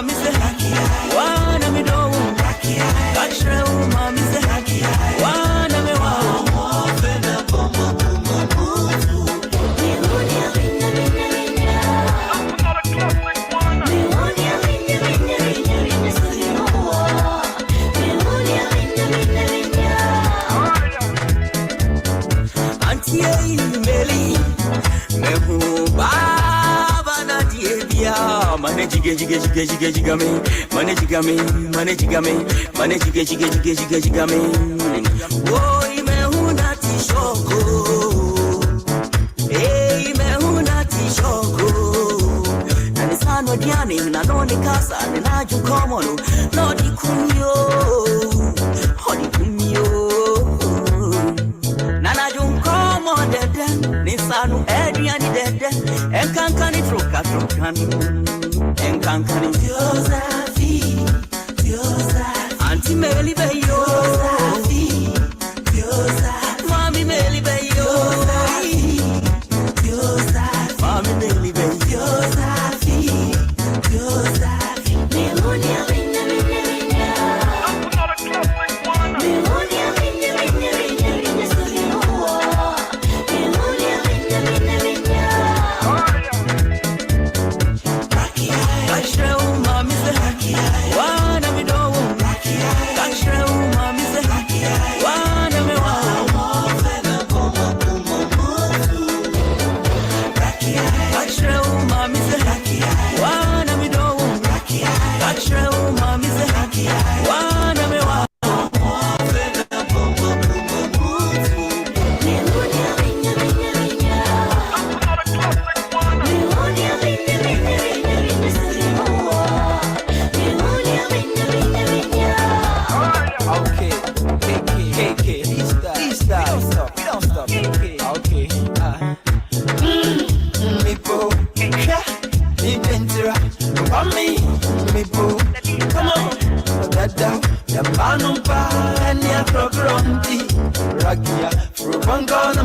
mami se wana mi do kachre mami se wana me wa Jiga me, money jiga me. Oh, ime huna tishoko. Hey, ime huna tishoko. Nani sano diani, nanoni kasa, nina jukomono, nodi kumyo, hodi kumyo. Nana junkomo dede, nisanu ediani dede, enkankani trokani. Enkankani Diosafi Auntie Meli Bayo Diosafi Mami Meli Bayo Diosafi Mami Meli Bayo Diosafi Melonia Rinya I'm not a club like one Melonia Rinya Sovinoa Melonia Rinya Kachre mami se wana mi do Kachre mami se wana me wa Kachre mami se wana mi do Kachre mami se wana me wa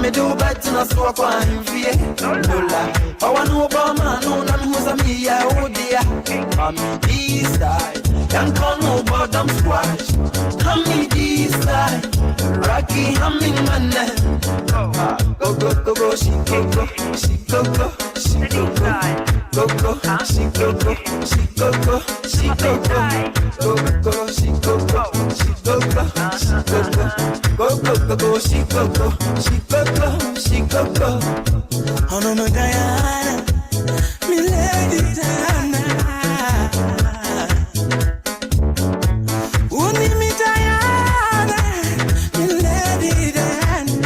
me do better na so kwa mfie dola awanu obama no na muzami ya odia mami this side can come over them squash come this side rocky humming man go shikoko go oh no no Diana me lady Diana uni me Diana me lady Diana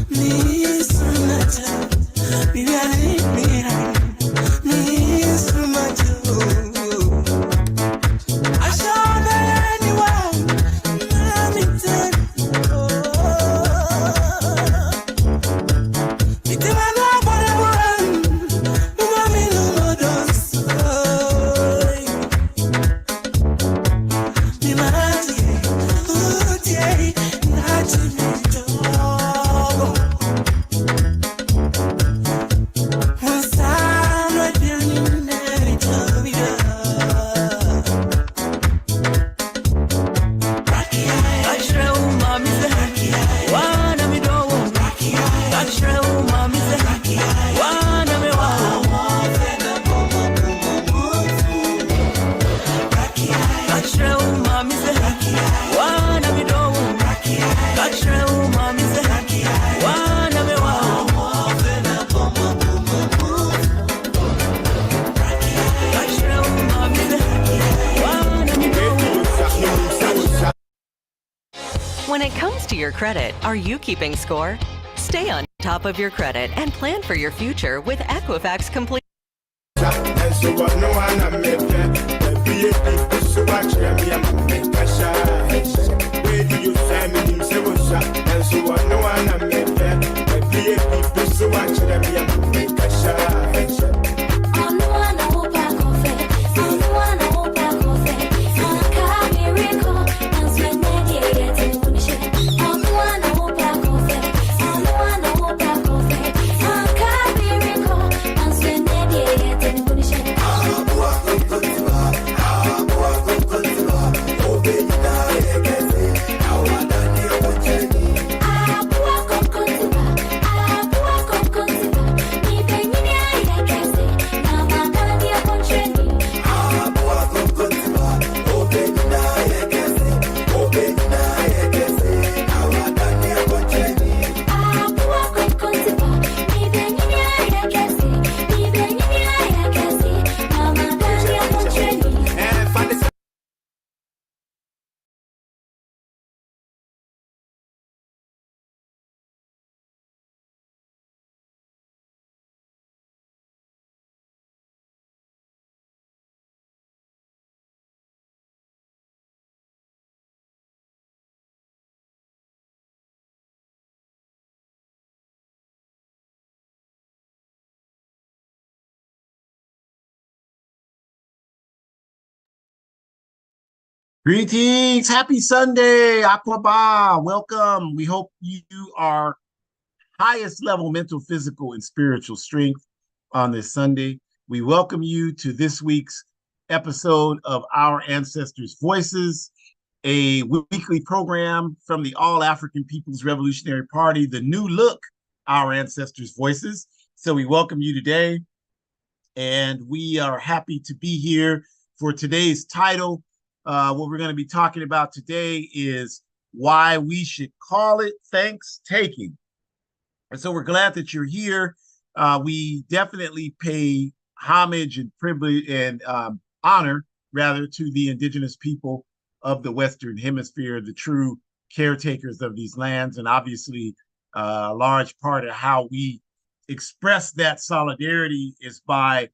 me sunata me sunata When it comes to your credit, are you keeping score? Stay on top of your credit and plan for your future with Equifax Complete. Yeah. Greetings. Happy Sunday. Aquaba. Welcome. We hope you are highest level mental, physical, and spiritual strength on this Sunday. We welcome you to this week's episode of Our Ancestors' Voices, a weekly program from the All African People's Revolutionary Party, the new look, Our Ancestors' Voices. So we welcome you today, and we are happy to be here for today's title. What we're going to be talking about today is why we should call it thankstaking. And so we're glad that you're here. We definitely pay homage and privilege and honor, rather, to the Indigenous people of the Western Hemisphere, the true caretakers of these lands. And obviously, a large part of how we express that solidarity is by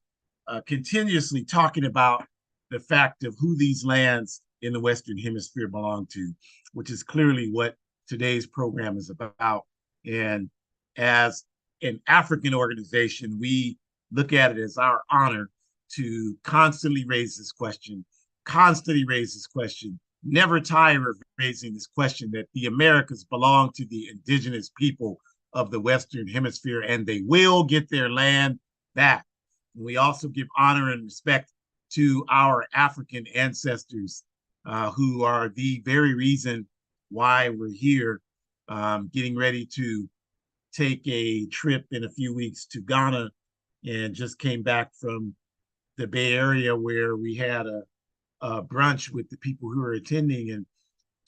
continuously talking about the fact of who these lands in the Western Hemisphere belong to, which is clearly what today's program is about. And as an African organization, we look at it as our honor to constantly raise this question, never tire of raising this question that the Americas belong to the Indigenous people of the Western Hemisphere, and they will get their land back. And we also give honor and respect to our African ancestors, who are the very reason why we're here, getting ready to take a trip in a few weeks to Ghana, and just came back from the Bay Area where we had a brunch with the people who were attending, and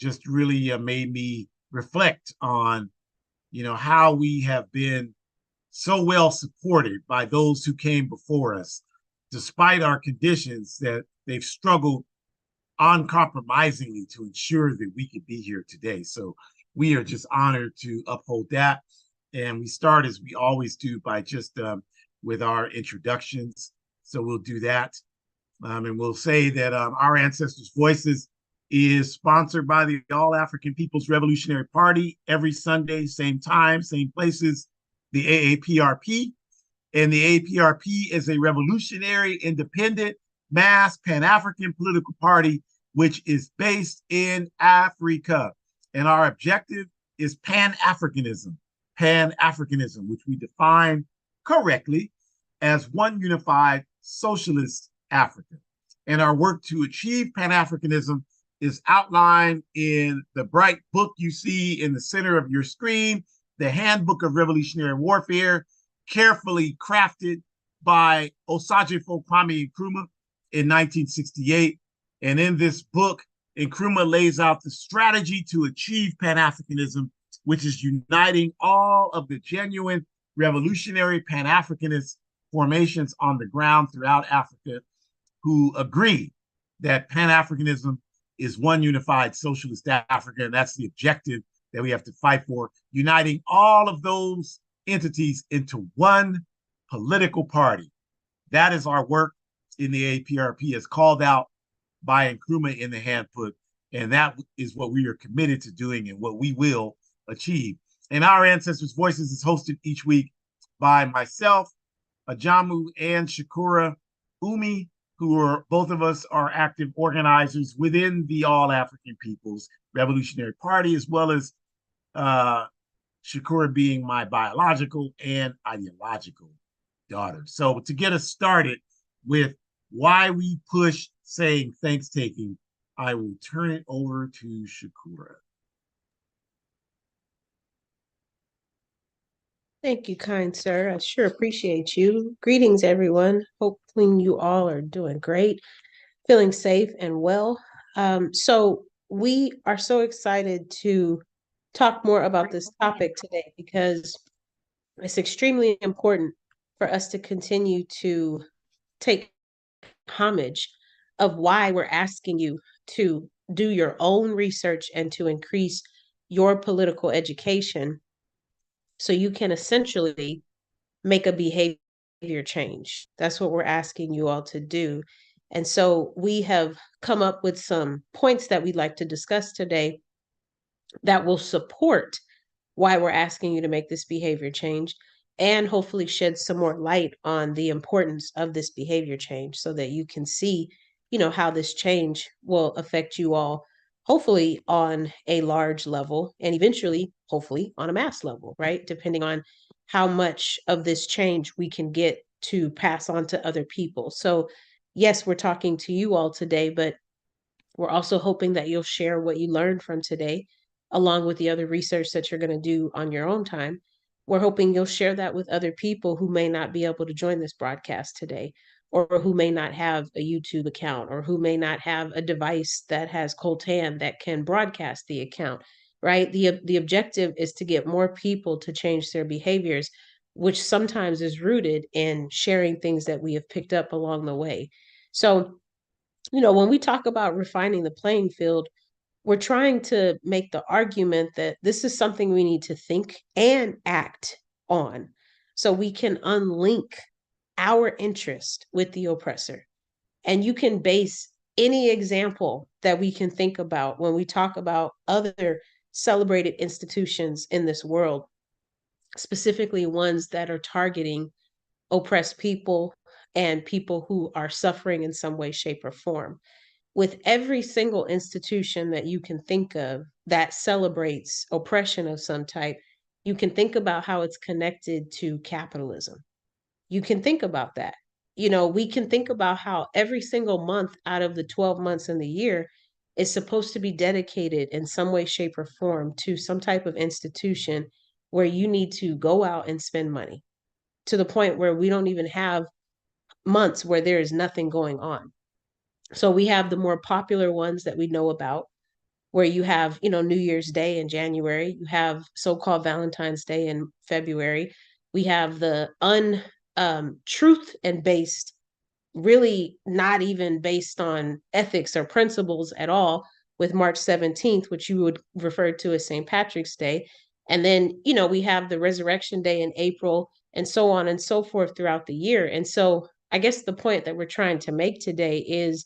just really made me reflect on, how we have been so well supported by those who came before us, despite our conditions, that they've struggled uncompromisingly to ensure that we could be here today. So we are just honored to uphold that. And we start, as we always do, by just with our introductions. So we'll do that. And we'll say that Our Ancestors' Voices is sponsored by the All African People's Revolutionary Party every Sunday, same time, same places, the AAPRP. And the AAPRP is a revolutionary, independent, mass Pan-African political party, which is based in Africa. And our objective is Pan-Africanism, which we define correctly as one unified socialist Africa. And our work to achieve Pan-Africanism is outlined in the bright book you see in the center of your screen, the Handbook of Revolutionary Warfare, carefully crafted by Osajifo Kwame Nkrumah in 1968. And in this book, Nkrumah lays out the strategy to achieve Pan-Africanism, which is uniting all of the genuine revolutionary Pan-Africanist formations on the ground throughout Africa who agree that Pan-Africanism is one unified socialist Africa, and that's the objective that we have to fight for, uniting all of those entities into one political party. That is our work in the APRP, as called out by Nkrumah in the handbook, and that is what we are committed to doing and what we will achieve. And Our Ancestors' Voices is hosted each week by myself, Ajamu, and Shakura Umi, who are both of us are active organizers within the All African People's Revolutionary Party, as well as Shakura being my biological and ideological daughter. So to get us started with why we push saying thankstaking, I will turn it over to Shakura. Thank you, kind sir. I sure appreciate you. Greetings, everyone. Hopefully you all are doing great, feeling safe and well. So we are so excited to talk more about this topic today because it's extremely important for us to continue to take homage of why we're asking you to do your own research and to increase your political education so you can essentially make a behavior change. That's what we're asking you all to do. And so we have come up with some points that we'd like to discuss today that will support why we're asking you to make this behavior change, and hopefully shed some more light on the importance of this behavior change so that you can see how this change will affect you all, hopefully on a large level, and eventually, hopefully, on a mass level, right? Depending on how much of this change we can get to pass on to other people. So, yes, we're talking to you all today, but we're also hoping that you'll share what you learned from today, along with the other research that you're going to do on your own time. We're hoping you'll share that with other people who may not be able to join this broadcast today, or who may not have a YouTube account, or who may not have a device that has Coltan that can broadcast the account, right? The objective is to get more people to change their behaviors, which sometimes is rooted in sharing things that we have picked up along the way. So, when we talk about refining the playing field, we're trying to make the argument that this is something we need to think and act on so we can unlink our interest with the oppressor. And you can base any example that we can think about when we talk about other celebrated institutions in this world, specifically ones that are targeting oppressed people and people who are suffering in some way, shape, or form. With every single institution that you can think of that celebrates oppression of some type, you can think about how it's connected to capitalism. You can think about that. We can think about how every single month out of the 12 months in the year is supposed to be dedicated in some way, shape, or form to some type of institution where you need to go out and spend money, to the point where we don't even have months where there is nothing going on. So we have the more popular ones that we know about, where you have, New Year's Day in January, you have so-called Valentine's Day in February. We have the truth and based, really not even based on ethics or principles at all, with March 17th, which you would refer to as St. Patrick's Day. And then, we have the Resurrection Day in April, and so on and so forth throughout the year. And so I guess the point that we're trying to make today is,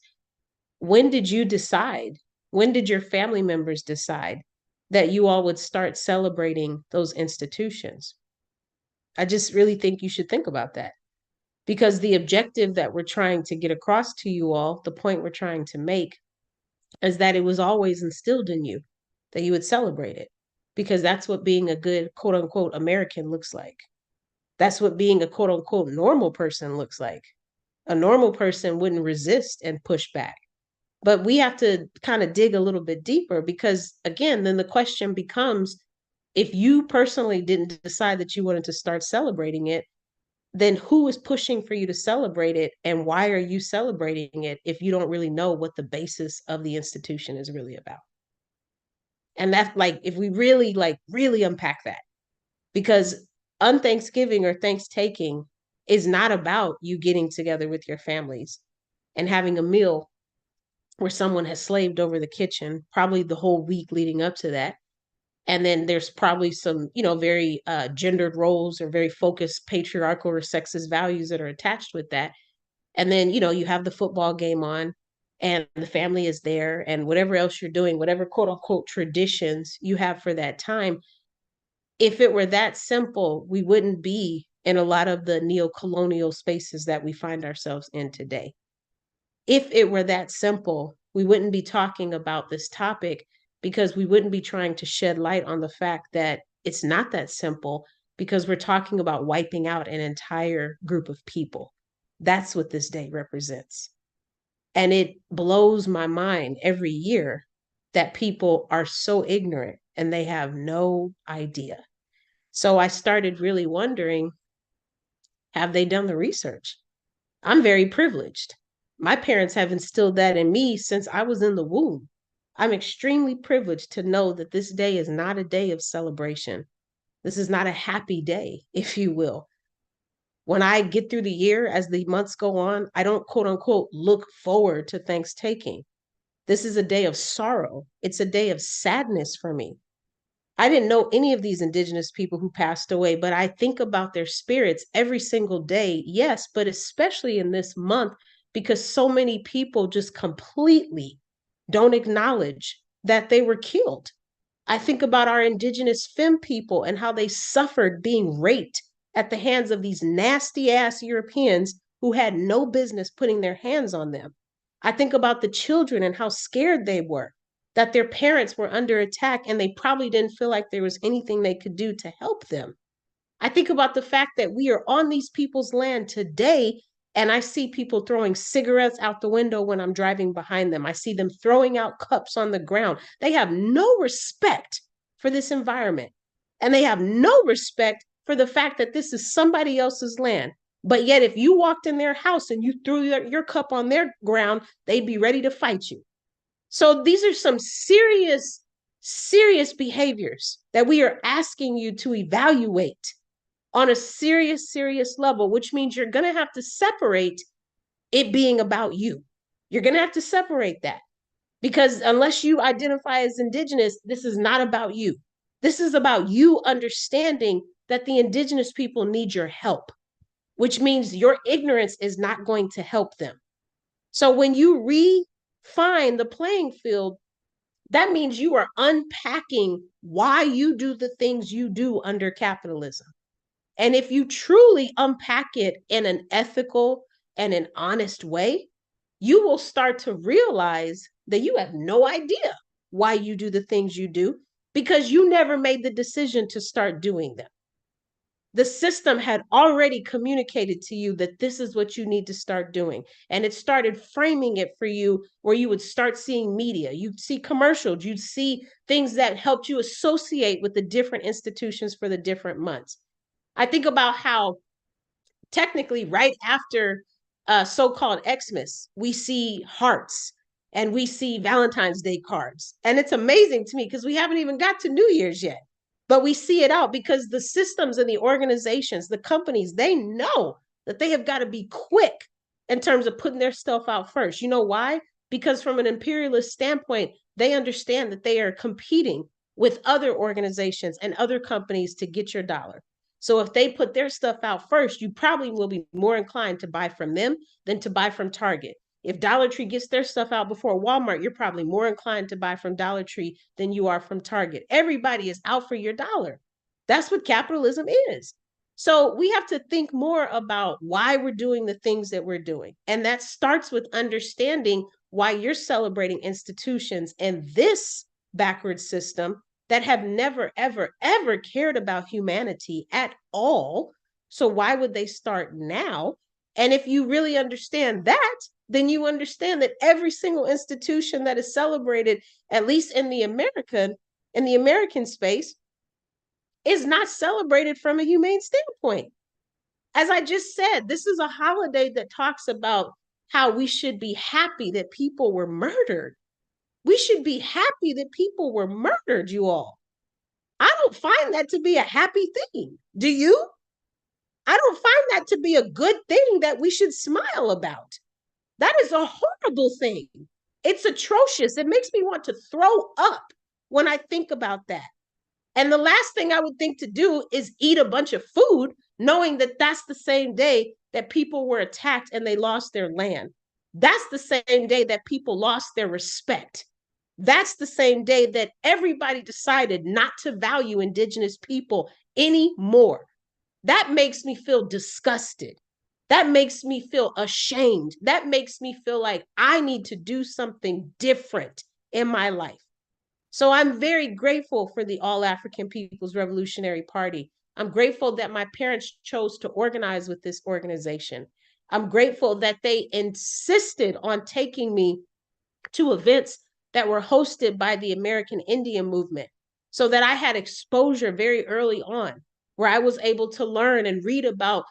when did you decide? When did your family members decide that you all would start celebrating those institutions? I just really think you should think about that, because the objective that we're trying to get across to you all, the point we're trying to make, is that it was always instilled in you that you would celebrate it, because that's what being a good quote unquote American looks like. That's what being a quote unquote normal person looks like. A normal person wouldn't resist and push back. But we have to kind of dig a little bit deeper, because, again, then the question becomes, if you personally didn't decide that you wanted to start celebrating it, then who is pushing for you to celebrate it? And why are you celebrating it if you don't really know what the basis of the institution is really about? And that's if we really unpack that, because unthanksgiving or thankstaking is not about you getting together with your families and having a meal where someone has slaved over the kitchen, probably the whole week leading up to that. And then there's probably some, very gendered roles or very focused patriarchal or sexist values that are attached with that. And then, you have the football game on and the family is there, and whatever else you're doing, whatever quote unquote traditions you have for that time. If it were that simple, we wouldn't be in a lot of the neo-colonial spaces that we find ourselves in today. If it were that simple, we wouldn't be talking about this topic, because we wouldn't be trying to shed light on the fact that it's not that simple, because we're talking about wiping out an entire group of people. That's what this day represents. And it blows my mind every year that people are so ignorant and they have no idea. So I started really wondering, have they done the research? I'm very privileged. My parents have instilled that in me since I was in the womb. I'm extremely privileged to know that this day is not a day of celebration. This is not a happy day, if you will. When I get through the year, as the months go on, I don't quote unquote look forward to Thanksgiving. This is a day of sorrow. It's a day of sadness for me. I didn't know any of these Indigenous people who passed away, but I think about their spirits every single day. Yes, but especially in this month, because so many people just completely don't acknowledge that they were killed. I think about our Indigenous femme people and how they suffered being raped at the hands of these nasty ass Europeans who had no business putting their hands on them. I think about the children and how scared they were that their parents were under attack and they probably didn't feel like there was anything they could do to help them. I think about the fact that we are on these people's land today, and I see people throwing cigarettes out the window when I'm driving behind them. I see them throwing out cups on the ground. They have no respect for this environment. And they have no respect for the fact that this is somebody else's land. But yet, if you walked in their house and you threw your cup on their ground, they'd be ready to fight you. So these are some serious, serious behaviors that we are asking you to evaluate on a serious, serious level, which means you're going to have to separate it being about you. You're going to have to separate that because unless you identify as Indigenous, this is not about you. This is about you understanding that the Indigenous people need your help, which means your ignorance is not going to help them. So when you refine the playing field, that means you are unpacking why you do the things you do under capitalism. And if you truly unpack it in an ethical and an honest way, you will start to realize that you have no idea why you do the things you do because you never made the decision to start doing them. The system had already communicated to you that this is what you need to start doing. And it started framing it for you where you would start seeing media, you'd see commercials, you'd see things that helped you associate with the different institutions for the different months. I think about how technically right after so-called Xmas, we see hearts and we see Valentine's Day cards. And it's amazing to me because we haven't even got to New Year's yet. But we see it out because the systems and the organizations, the companies, they know that they have got to be quick in terms of putting their stuff out first. You know why? Because from an imperialist standpoint, they understand that they are competing with other organizations and other companies to get your dollar. So if they put their stuff out first, you probably will be more inclined to buy from them than to buy from Target. If Dollar Tree gets their stuff out before Walmart, you're probably more inclined to buy from Dollar Tree than you are from Target. Everybody is out for your dollar. That's what capitalism is. So we have to think more about why we're doing the things that we're doing. And that starts with understanding why you're celebrating institutions and this backward system that have never, ever, ever cared about humanity at all. So why would they start now? And if you really understand that, then you understand that every single institution that is celebrated, at least in the American space, is not celebrated from a humane standpoint. As I just said, this is a holiday that talks about how we should be happy that people were murdered. We should be happy that people were murdered, you all. I don't find that to be a happy thing. Do you? I don't find that to be a good thing that we should smile about. That is a horrible thing. It's atrocious. It makes me want to throw up when I think about that. And the last thing I would think to do is eat a bunch of food, knowing that that's the same day that people were attacked and they lost their land. That's the same day that people lost their respect. That's the same day that everybody decided not to value Indigenous people anymore. That makes me feel disgusted. That makes me feel ashamed. That makes me feel like I need to do something different in my life. So I'm very grateful for the All African People's Revolutionary Party. I'm grateful that my parents chose to organize with this organization. I'm grateful that they insisted on taking me to events that were hosted by the American Indian movement so that I had exposure very early on, where I was able to learn and read about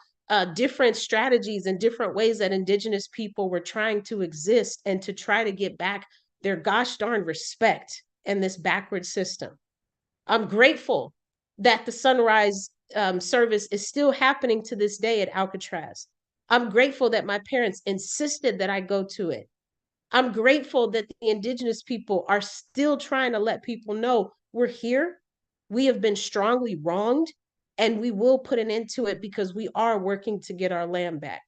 different strategies and different ways that Indigenous people were trying to exist and to try to get back their gosh darn respect in this backward system. I'm grateful that the sunrise service is still happening to this day at Alcatraz. I'm grateful that my parents insisted that I go to it. I'm grateful that the Indigenous people are still trying to let people know we're here. We have been strongly wronged, and we will put an end to it because we are working to get our land back.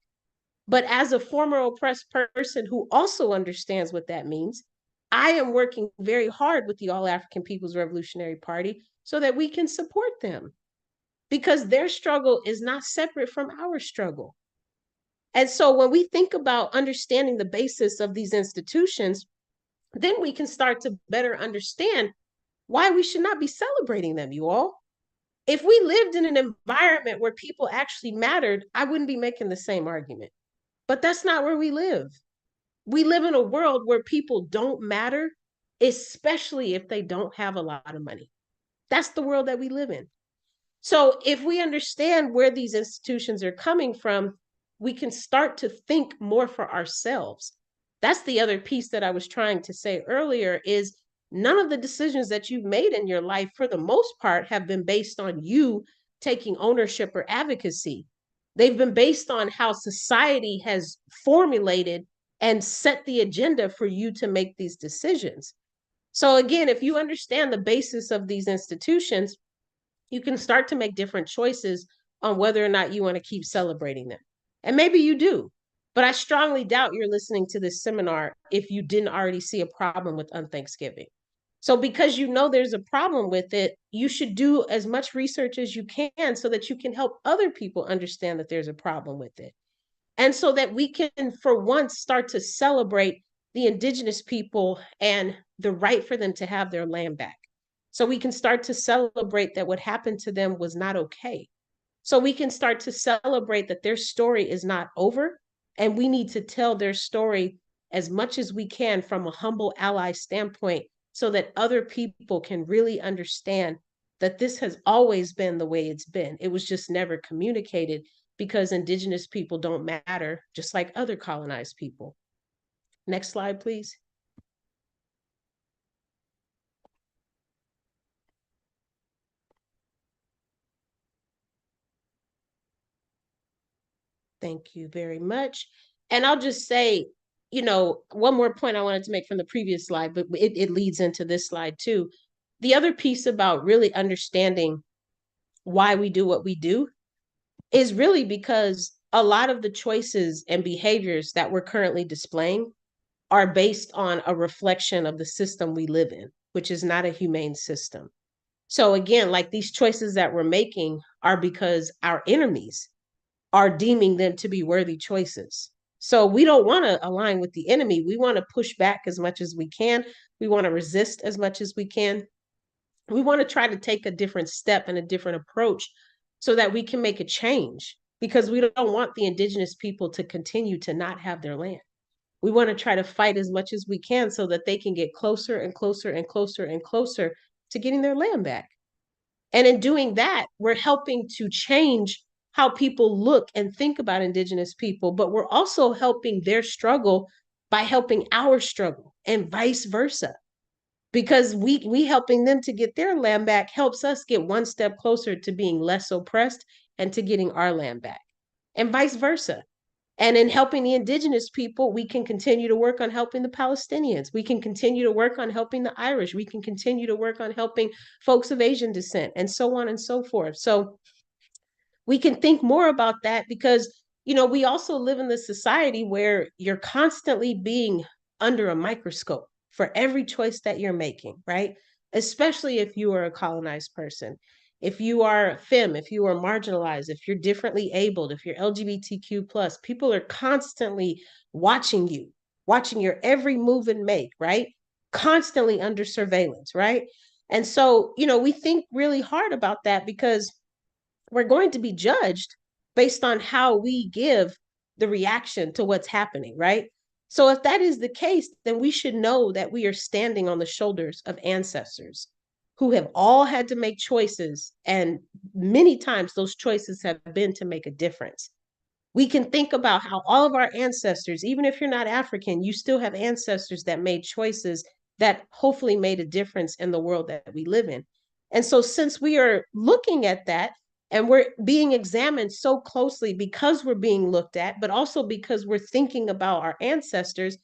But as a former oppressed person who also understands what that means, I am working very hard with the All African People's Revolutionary Party so that we can support them because their struggle is not separate from our struggle. And so when we think about understanding the basis of these institutions, then we can start to better understand why we should not be celebrating them, you all. If we lived in an environment where people actually mattered, I wouldn't be making the same argument. But that's not where we live. We live in a world where people don't matter, especially if they don't have a lot of money. That's the world that we live in. So if we understand where these institutions are coming from, we can start to think more for ourselves. That's the other piece that I was trying to say earlier is none of the decisions that you've made in your life, for the most part, have been based on you taking ownership or advocacy. They've been based on how society has formulated and set the agenda for you to make these decisions. So again, if you understand the basis of these institutions, you can start to make different choices on whether or not you want to keep celebrating them. And maybe you do, but I strongly doubt you're listening to this seminar if you didn't already see a problem with unthanksgiving. So because you know there's a problem with it, you should do as much research as you can so that you can help other people understand that there's a problem with it. And so that we can, for once, start to celebrate the Indigenous people and the right for them to have their land back. So we can start to celebrate that what happened to them was not okay. So we can start to celebrate that their story is not over. And we need to tell their story as much as we can from a humble ally standpoint so that other people can really understand that this has always been the way it's been. It was just never communicated because Indigenous people don't matter, just like other colonized people. Next slide, please. Thank you very much. And I'll just say, you know, one more point I wanted to make from the previous slide, but it leads into this slide too. The other piece about really understanding why we do what we do is really because a lot of the choices and behaviors that we're currently displaying are based on a reflection of the system we live in, which is not a humane system. So again, like these choices that we're making are because our enemies are deeming them to be worthy choices. So we don't want to align with the enemy. We want to push back as much as we can. We want to resist as much as we can. We want to try to take a different step and a different approach so that we can make a change because we don't want the Indigenous people to continue to not have their land. We want to try to fight as much as we can so that they can get closer and closer and closer and closer to getting their land back. And in doing that, we're helping to change how people look and think about Indigenous people, but we're also helping their struggle by helping our struggle and vice versa. Because we helping them to get their land back helps us get one step closer to being less oppressed and to getting our land back, and vice versa. And in helping the Indigenous people, we can continue to work on helping the Palestinians. We can continue to work on helping the Irish. We can continue to work on helping folks of Asian descent, and so on and so forth. So we can think more about that because, you know, we also live in this society where you're constantly being under a microscope for every choice that you're making, right? Especially if you are a colonized person. If you are femme, if you are marginalized, if you're differently abled, if you're LGBTQ plus, people are constantly watching you, watching your every move and make, right? Constantly under surveillance, right? And so, you know, we think really hard about that because we're going to be judged based on how we give the reaction to what's happening, right? So if that is the case, then we should know that we are standing on the shoulders of ancestors who have all had to make choices. And many times those choices have been to make a difference. We can think about how all of our ancestors, even if you're not African, you still have ancestors that made choices that hopefully made a difference in the world that we live in. And so, since we are looking at that and we're being examined so closely because we're being looked at, but also because we're thinking about our ancestors,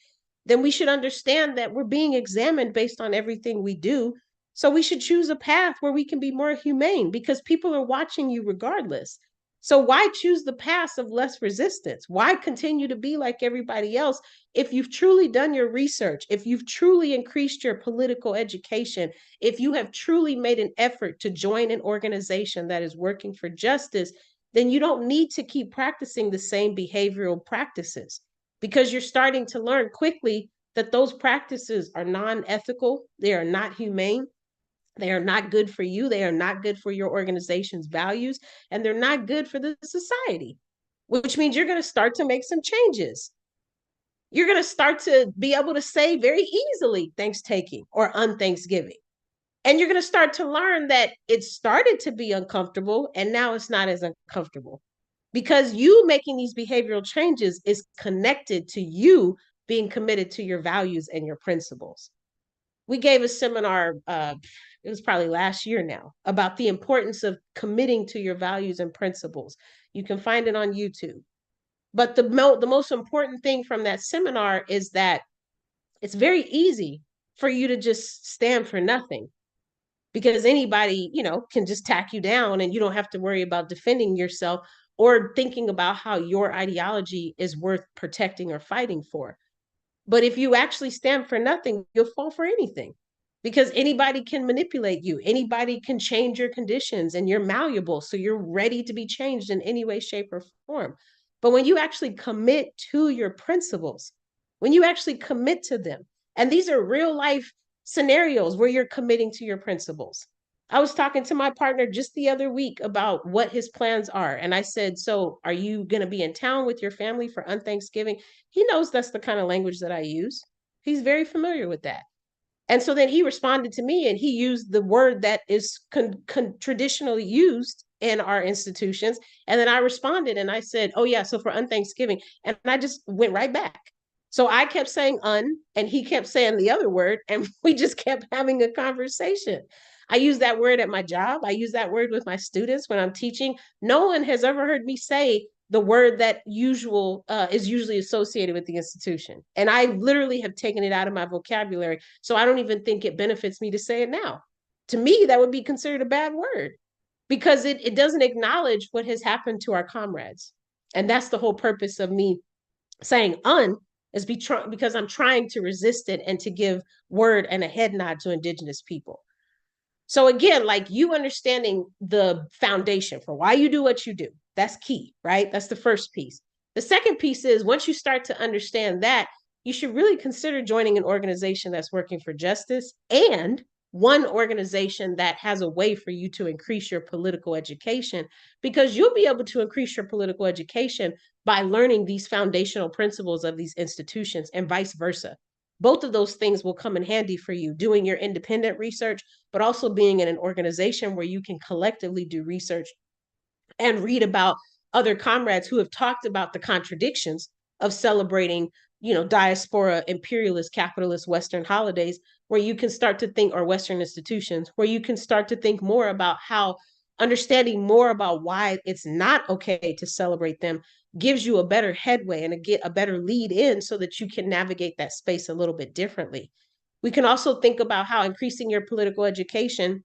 then we should understand that we're being examined based on everything we do. So, we should choose a path where we can be more humane because people are watching you regardless. So why choose the path of less resistance? Why continue to be like everybody else if you've truly done your research, if you've truly increased your political education, if you have truly made an effort to join an organization that is working for justice, then you don't need to keep practicing the same behavioral practices, because you're starting to learn quickly that those practices are non-ethical, they are not humane, they are not good for you, they are not good for your organization's values, and they're not good for the society, which means you're going to start to make some changes. You're going to start to be able to say very easily thankstaking or unthanksgiving. And you're going to start to learn that it started to be uncomfortable and now it's not as uncomfortable, because you making these behavioral changes is connected to you being committed to your values and your principles. We gave a seminar, it was probably last year now, about the importance of committing to your values and principles. You can find it on YouTube. But the most important thing from that seminar is that it's very easy for you to just stand for nothing, because anybody, can just tack you down and you don't have to worry about defending yourself or thinking about how your ideology is worth protecting or fighting for. But if you actually stand for nothing, you'll fall for anything, because anybody can manipulate you. Anybody can change your conditions, and you're malleable. So you're ready to be changed in any way, shape, or form. But when you actually commit to your principles, when you actually commit to them, and these are real life scenarios where you're committing to your principles. I was talking to my partner just the other week about what his plans are. And I said, so are you going to be in town with your family for unthanksgiving? He knows that's the kind of language that I use. He's very familiar with that. And so then he responded to me and he used the word that is traditionally used in our institutions. And then I responded and I said, oh, yeah, so for unthanksgiving. And I just went right back. So I kept saying and he kept saying the other word, and we just kept having a conversation. I use that word at my job. I use that word with my students when I'm teaching. No one has ever heard me say the word that is usually associated with the institution. And I literally have taken it out of my vocabulary. So I don't even think it benefits me to say it now. To me, that would be considered a bad word, because it doesn't acknowledge what has happened to our comrades. And that's the whole purpose of me saying is because I'm trying to resist it and to give word and a head nod to Indigenous people. So again, like, you understanding the foundation for why you do what you do, that's key, right? That's the first piece. The second piece is, once you start to understand that, you should really consider joining an organization that's working for justice, and one organization that has a way for you to increase your political education, because you'll be able to increase your political education by learning these foundational principles of these institutions, and vice versa. Both of those things will come in handy for you doing your independent research, but also being in an organization where you can collectively do research and read about other comrades who have talked about the contradictions of celebrating, diaspora, imperialist, capitalist Western holidays, where you can start to think, or Western institutions, where you can start to think more about how understanding more about why it's not okay to celebrate them gives you a better headway and get a better lead in, so that you can navigate that space a little bit differently. We can also think about how increasing your political education,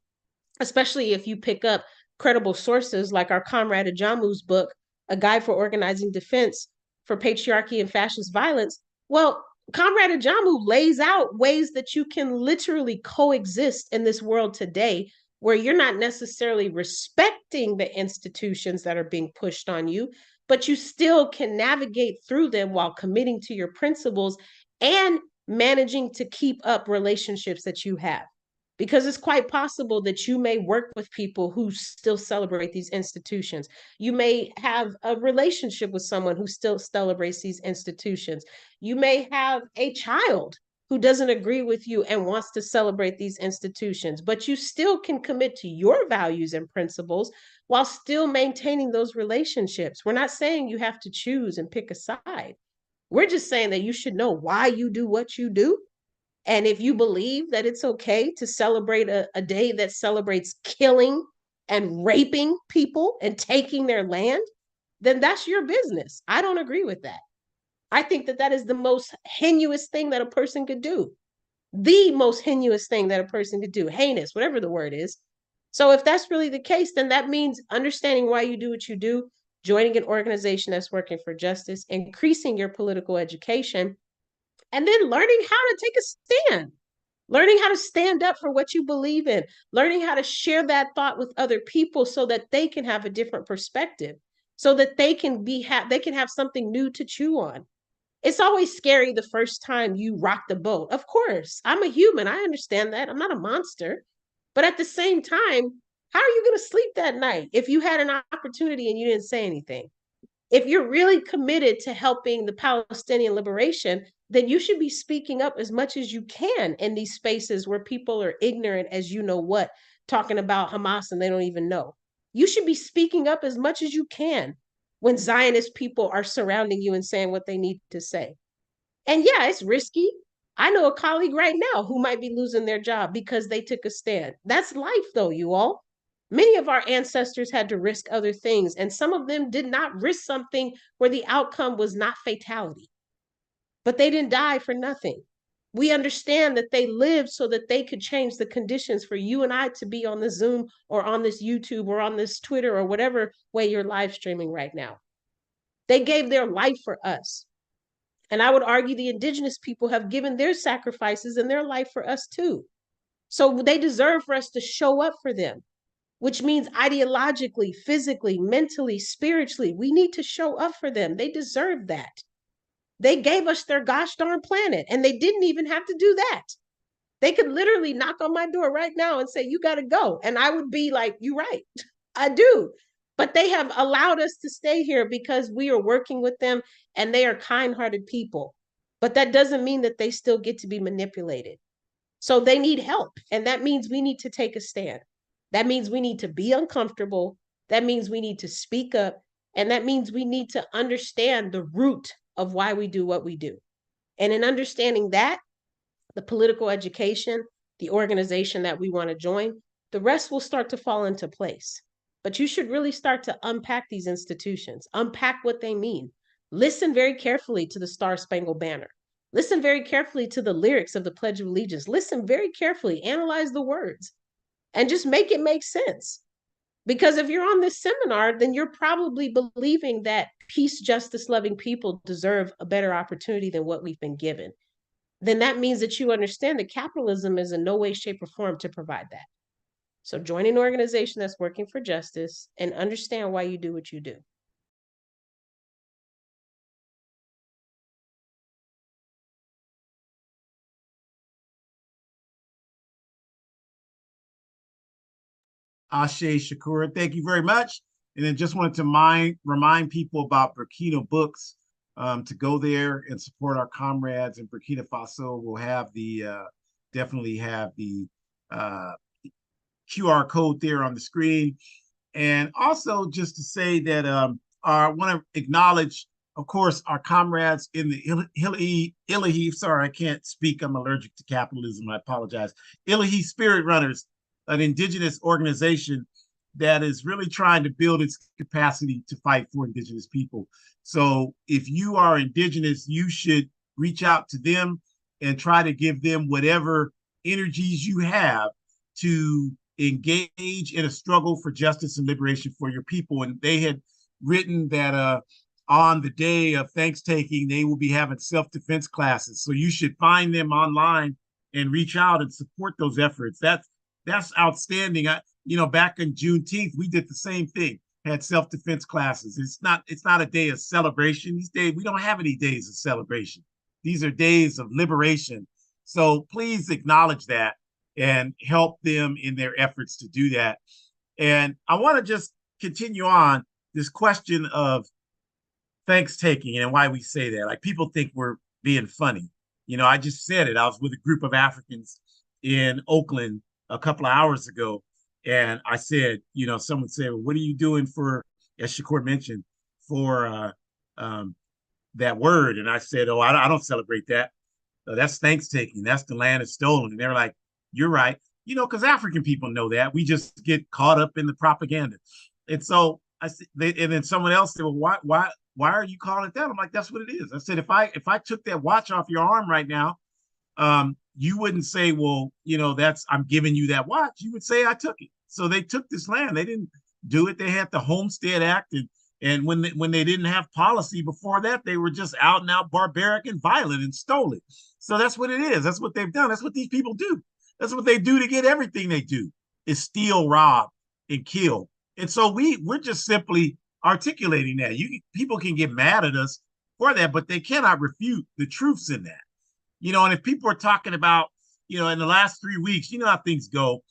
especially if you pick up credible sources like our comrade Ajamu's book, A Guide for Organizing Defense for Patriarchy and Fascist Violence. Well, Comrade Ajamu lays out ways that you can literally coexist in this world today, where you're not necessarily respecting the institutions that are being pushed on you, but you still can navigate through them while committing to your principles and managing to keep up relationships that you have. Because it's quite possible that you may work with people who still celebrate these institutions. You may have a relationship with someone who still celebrates these institutions. You may have a child who doesn't agree with you and wants to celebrate these institutions, but you still can commit to your values and principles while still maintaining those relationships. We're not saying you have to choose and pick a side. We're just saying that you should know why you do what you do. And if you believe that it's okay to celebrate a day that celebrates killing and raping people and taking their land, then that's your business. I don't agree with that. I think that that is the most heinous thing that a person could do. The most heinous thing that a person could do, heinous, whatever the word is. So if that's really the case, then that means understanding why you do what you do, joining an organization that's working for justice, increasing your political education, and then learning how to take a stand, learning how to stand up for what you believe in, learning how to share that thought with other people so that they can have a different perspective. so that they can have something new to chew on. It's always scary the first time you rock the boat. Of course, I'm a human. I understand that. I'm not a monster. But at the same time, how are you going to sleep that night if you had an opportunity and you didn't say anything? If you're really committed to helping the Palestinian liberation, then you should be speaking up as much as you can in these spaces where people are ignorant as you know what, talking about Hamas and they don't even know. You should be speaking up as much as you can when Zionist people are surrounding you and saying what they need to say. And yeah, it's risky. I know a colleague right now who might be losing their job because they took a stand. That's life, though, you all. Many of our ancestors had to risk other things, and some of them did not risk something where the outcome was not fatality. But they didn't die for nothing. We understand that they lived so that they could change the conditions for you and I to be on the Zoom or on this YouTube or on this Twitter or whatever way you're live streaming right now. They gave their life for us. And I would argue the Indigenous people have given their sacrifices and their life for us too. So they deserve for us to show up for them, which means ideologically, physically, mentally, spiritually, we need to show up for them. They deserve that. They gave us their gosh darn planet, and they didn't even have to do that. They could literally knock on my door right now and say, "You got to go." And I would be like, "You're right. I do." But they have allowed us to stay here because we are working with them and they are kind hearted people. But that doesn't mean that they still get to be manipulated. So they need help. And that means we need to take a stand. That means we need to be uncomfortable. That means we need to speak up. And that means we need to understand the root of why we do what we do. And in understanding that, the political education, the organization that we want to join, the rest will start to fall into place. But you should really start to unpack these institutions, unpack what they mean. Listen very carefully to the Star Spangled Banner. Listen very carefully to the lyrics of the Pledge of Allegiance. Listen very carefully, analyze the words, and just make it make sense. Because if you're on this seminar, then you're probably believing that peace, justice loving people deserve a better opportunity than what we've been given. Then that means that you understand that capitalism is in no way, shape, or form to provide that. So join an organization that's working for justice and understand why you do what you do. Ashe Shakura, thank you very much. And then just wanted to remind people about Burkina Books, to go there and support our comrades in Burkina Faso. We'll have definitely have the QR code there on the screen. And also just to say that I want to acknowledge, of course, our comrades in the Ilahi, sorry, I can't speak. I'm allergic to capitalism. I apologize. Ilahi Spirit Runners, an Indigenous organization that is really trying to build its capacity to fight for Indigenous people. So if you are Indigenous, you should reach out to them and try to give them whatever energies you have to engage in a struggle for justice and liberation for your people. And they had written that on the day of thankstaking, they will be having self-defense classes. So you should find them online and reach out and support those efforts. That's outstanding. Back in Juneteenth, we did the same thing, had self-defense classes. It's not a day of celebration. These days, we don't have any days of celebration. These are days of liberation. So please acknowledge that and help them in their efforts to do that. And I want to just continue on this question of thankstaking and why we say that. Like, people think we're being funny. I just said it. I was with a group of Africans in Oakland a couple of hours ago, and I said, someone said, well, what are you doing for, as Shakur mentioned, for that word? And I said, oh, I don't celebrate that. That's thankstaking. That's the land is stolen. And they're like, you're right. Because African people know that. We just get caught up in the propaganda. And so I said, and then someone else said, well, why are you calling it that? I'm like, that's what it is. I said, if I took that watch off your arm right now, you wouldn't say, well, I'm giving you that watch. You would say I took it. So they took this land. They didn't do it. They had the Homestead Act, and when they didn't have policy before that, they were just out and out barbaric and violent and stole it. So that's what it is. That's what they've done. That's what these people do. That's what they do to get everything they do, is steal, rob, and kill. And so we're just simply articulating that. People can get mad at us for that, but they cannot refute the truths in that. And if people are talking about, in the last 3 weeks, you know how things go.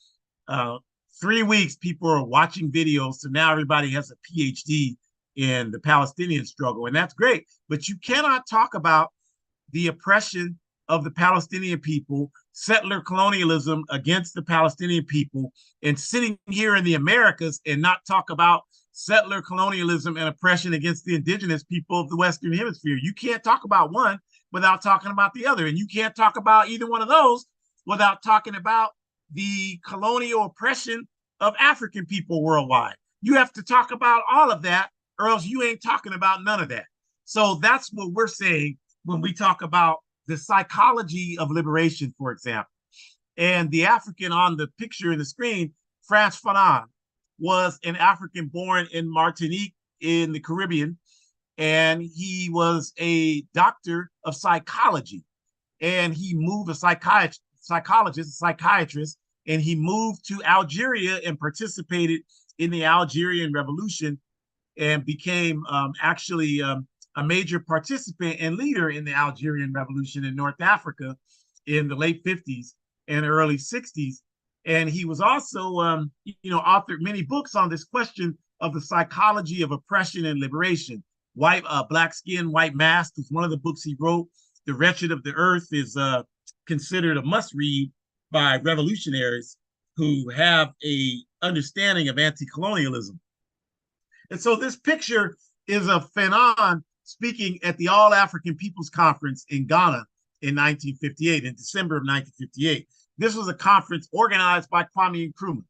3 weeks, people are watching videos, so now everybody has a PhD in the Palestinian struggle, and that's great. But you cannot talk about the oppression of the Palestinian people, settler colonialism against the Palestinian people, and sitting here in the Americas and not talk about settler colonialism and oppression against the indigenous people of the Western Hemisphere. You can't talk about one without talking about the other, and you can't talk about either one of those without talking about the colonial oppression of African people worldwide. You have to talk about all of that, or else you ain't talking about none of that. So that's what we're saying when we talk about the psychology of liberation, for example. And the African on the picture in the screen, Frantz Fanon, was an African born in Martinique in the Caribbean, and he was a doctor of psychology. And he moved, a psychiatrist, and he moved to Algeria and participated in the Algerian Revolution and became actually a major participant and leader in the Algerian Revolution in North Africa in the late 50s and early 60s. And he was also, authored many books on this question of the psychology of oppression and liberation. Black Skin, White Mask is one of the books he wrote. The Wretched of the Earth is considered a must-read by revolutionaries who have a understanding of anti-colonialism. And so this picture is of Fanon speaking at the All African Peoples Conference in Ghana in 1958, in December of 1958. This was a conference organized by Kwame Nkrumah.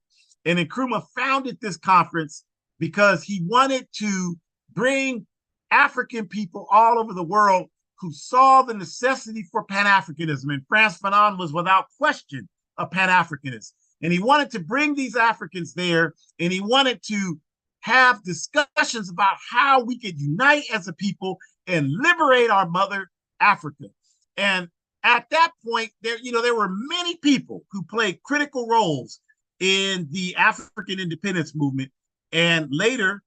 And Nkrumah founded this conference because he wanted to bring African people all over the world who saw the necessity for Pan-Africanism. And Frantz Fanon was without question a Pan-Africanist. And he wanted to bring these Africans there, and he wanted to have discussions about how we could unite as a people and liberate our mother Africa. And at that point, there were many people who played critical roles in the African independence movement, and later,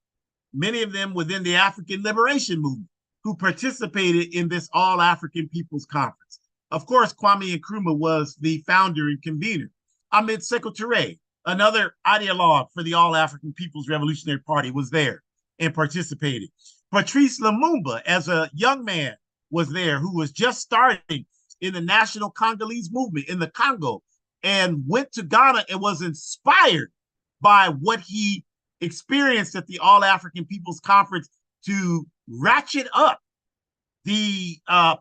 many of them within the African liberation movement who participated in this All African Peoples Conference. Of course, Kwame Nkrumah was the founder and convener. Ahmed Sékou Touré, another ideologue for the All African People's Revolutionary Party, was there and participated. Patrice Lumumba, as a young man, was there, who was just starting in the national Congolese movement in the Congo, and went to Ghana and was inspired by what he experienced at the All African People's Conference to ratchet up the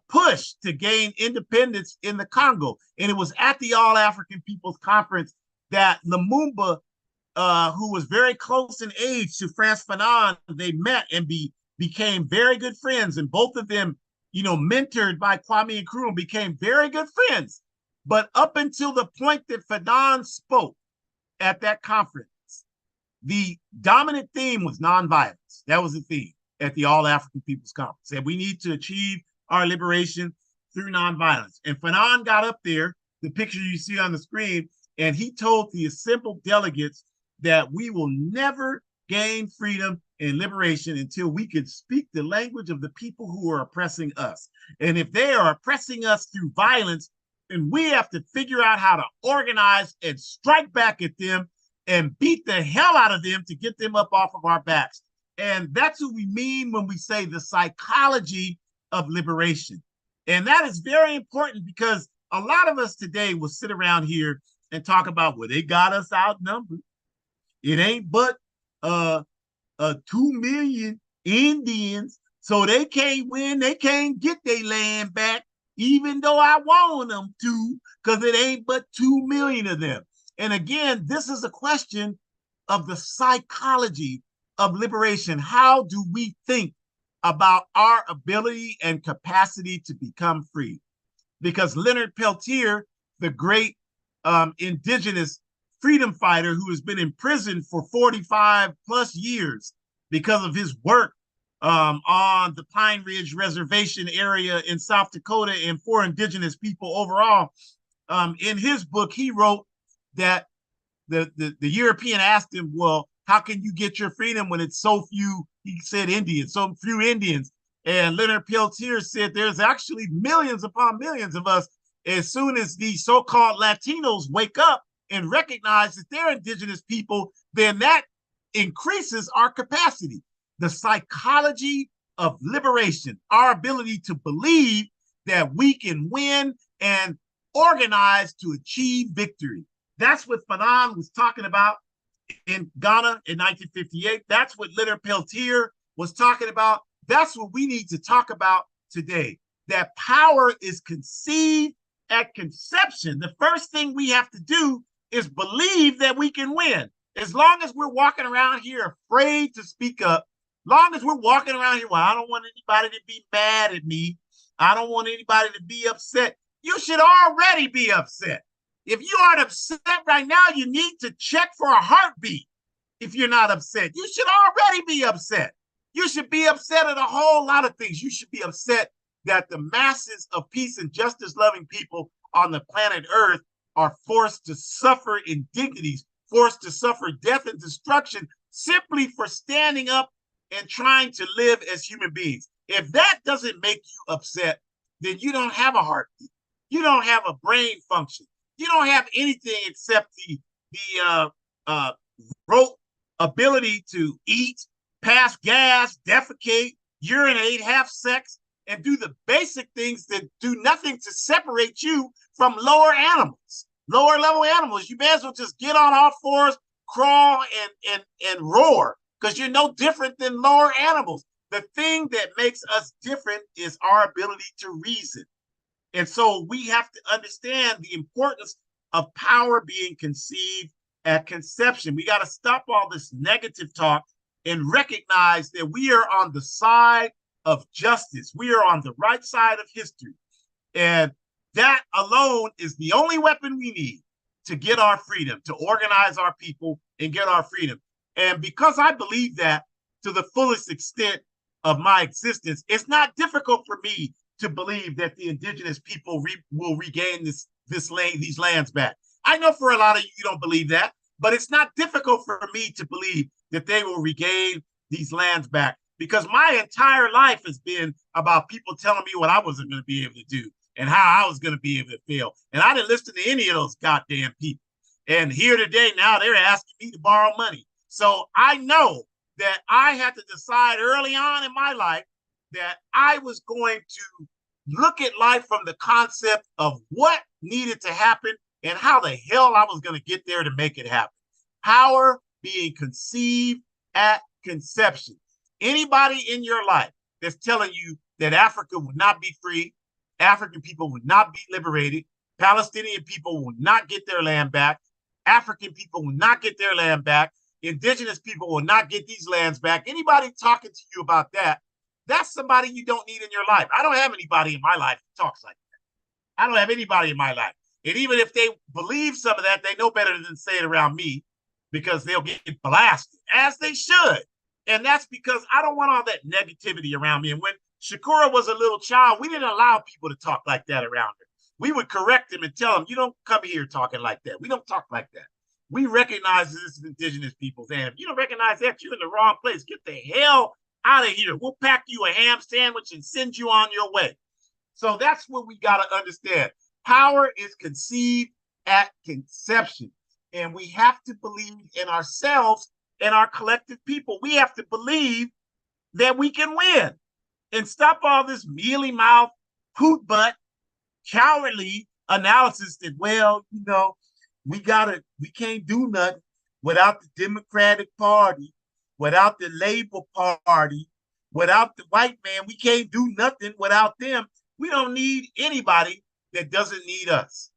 push to gain independence in the Congo. And it was at the All African People's Conference that Lumumba, who was very close in age to Frantz Fanon, they met and became very good friends. And both of them, mentored by Kwame Nkrumah, became very good friends. But up until the point that Fanon spoke at that conference, the dominant theme was nonviolence. That was the theme at the All African People's Conference. That we need to achieve our liberation through nonviolence. And Fanon got up there, the picture you see on the screen, and he told the assembled delegates that we will never gain freedom and liberation until we can speak the language of the people who are oppressing us. And if they are oppressing us through violence, then we have to figure out how to organize and strike back at them and beat the hell out of them to get them up off of our backs. And that's what we mean when we say the psychology of liberation. And that is very important, because a lot of us today will sit around here and talk about, well, they got us outnumbered. It ain't but 2 million Indians, so they can't win. They can't get their land back, even though I want them to, because it ain't but 2 million of them. And again, this is a question of the psychology of liberation. How do we think about our ability and capacity to become free? Because Leonard Peltier, the great Indigenous freedom fighter who has been in prison for 45 plus years because of his work on the Pine Ridge Reservation area in South Dakota and for Indigenous people overall, in his book, he wrote that the European asked him, well, How can you get your freedom when it's so few, he said Indians, so few Indians. And Leonard Peltier said there's actually millions upon millions of us. As soon as the so-called Latinos wake up and recognize that they're indigenous people, then that increases our capacity. The psychology of liberation, our ability to believe that we can win and organize to achieve victory. That's what Fanon was talking about in Ghana in 1958. That's what Leonard Peltier was talking about. That's what we need to talk about today. That power is conceived at conception. The first thing we have to do is believe that we can win. As long as we're walking around here afraid to speak up, long as we're walking around here, well, I don't want anybody to be mad at me. I don't want anybody to be upset. You should already be upset. If you aren't upset right now, you need to check for a heartbeat. If you're not upset, you should already be upset. You should be upset at a whole lot of things. You should be upset that the masses of peace and justice loving people on the planet Earth are forced to suffer indignities, forced to suffer death and destruction simply for standing up and trying to live as human beings. If that doesn't make you upset, then you don't have a heartbeat. You don't have a brain function. You don't have anything except the rote ability to eat, pass gas, defecate, urinate, have sex, and do the basic things that do nothing to separate you from lower animals, lower level animals. You may as well just get on all fours, crawl, and roar, because you're no different than lower animals. The thing that makes us different is our ability to reason. And so we have to understand the importance of power being conceived at conception. We got to stop all this negative talk and recognize that we are on the side of justice. We are on the right side of history. And that alone is the only weapon we need to get our freedom, to organize our people and get our freedom. And because I believe that to the fullest extent of my existence, it's not difficult for me to believe that the indigenous people will regain these lands back. I know for a lot of you don't believe that, but it's not difficult for me to believe that they will regain these lands back, because my entire life has been about people telling me what I wasn't going to be able to do and how I was going to be able to fail. And I didn't listen to any of those goddamn people. And here today, now they're asking me to borrow money. So I know that I had to decide early on in my life that I was going to look at life from the concept of what needed to happen and how the hell I was going to get there to make it happen. Power being conceived at conception. Anybody in your life that's telling you that Africa would not be free, African people would not be liberated, Palestinian people will not get their land back, African people will not get their land back, indigenous people will not get these lands back. Anybody talking to you about that, that's somebody you don't need in your life. I don't have anybody in my life that talks like that. I don't have anybody in my life. And even if they believe some of that, they know better than say it around me, because they'll get blasted, as they should. And that's because I don't want all that negativity around me. And when Shakura was a little child, we didn't allow people to talk like that around her. We would correct them and tell them, you don't come here talking like that. We don't talk like that. We recognize this is indigenous peoples. And if you don't recognize that, you're in the wrong place. Get the hell out of here. We'll pack you a ham sandwich and send you on your way. So that's what we got to understand. Power is conceived at conception. And we have to believe in ourselves and our collective people. We have to believe that we can win and stop all this mealy mouth, hoot butt, cowardly analysis that, well, you know, we can't do nothing without the Democratic Party, without the Labor Party, without the white man. We can't do nothing without them. We don't need anybody that doesn't need us.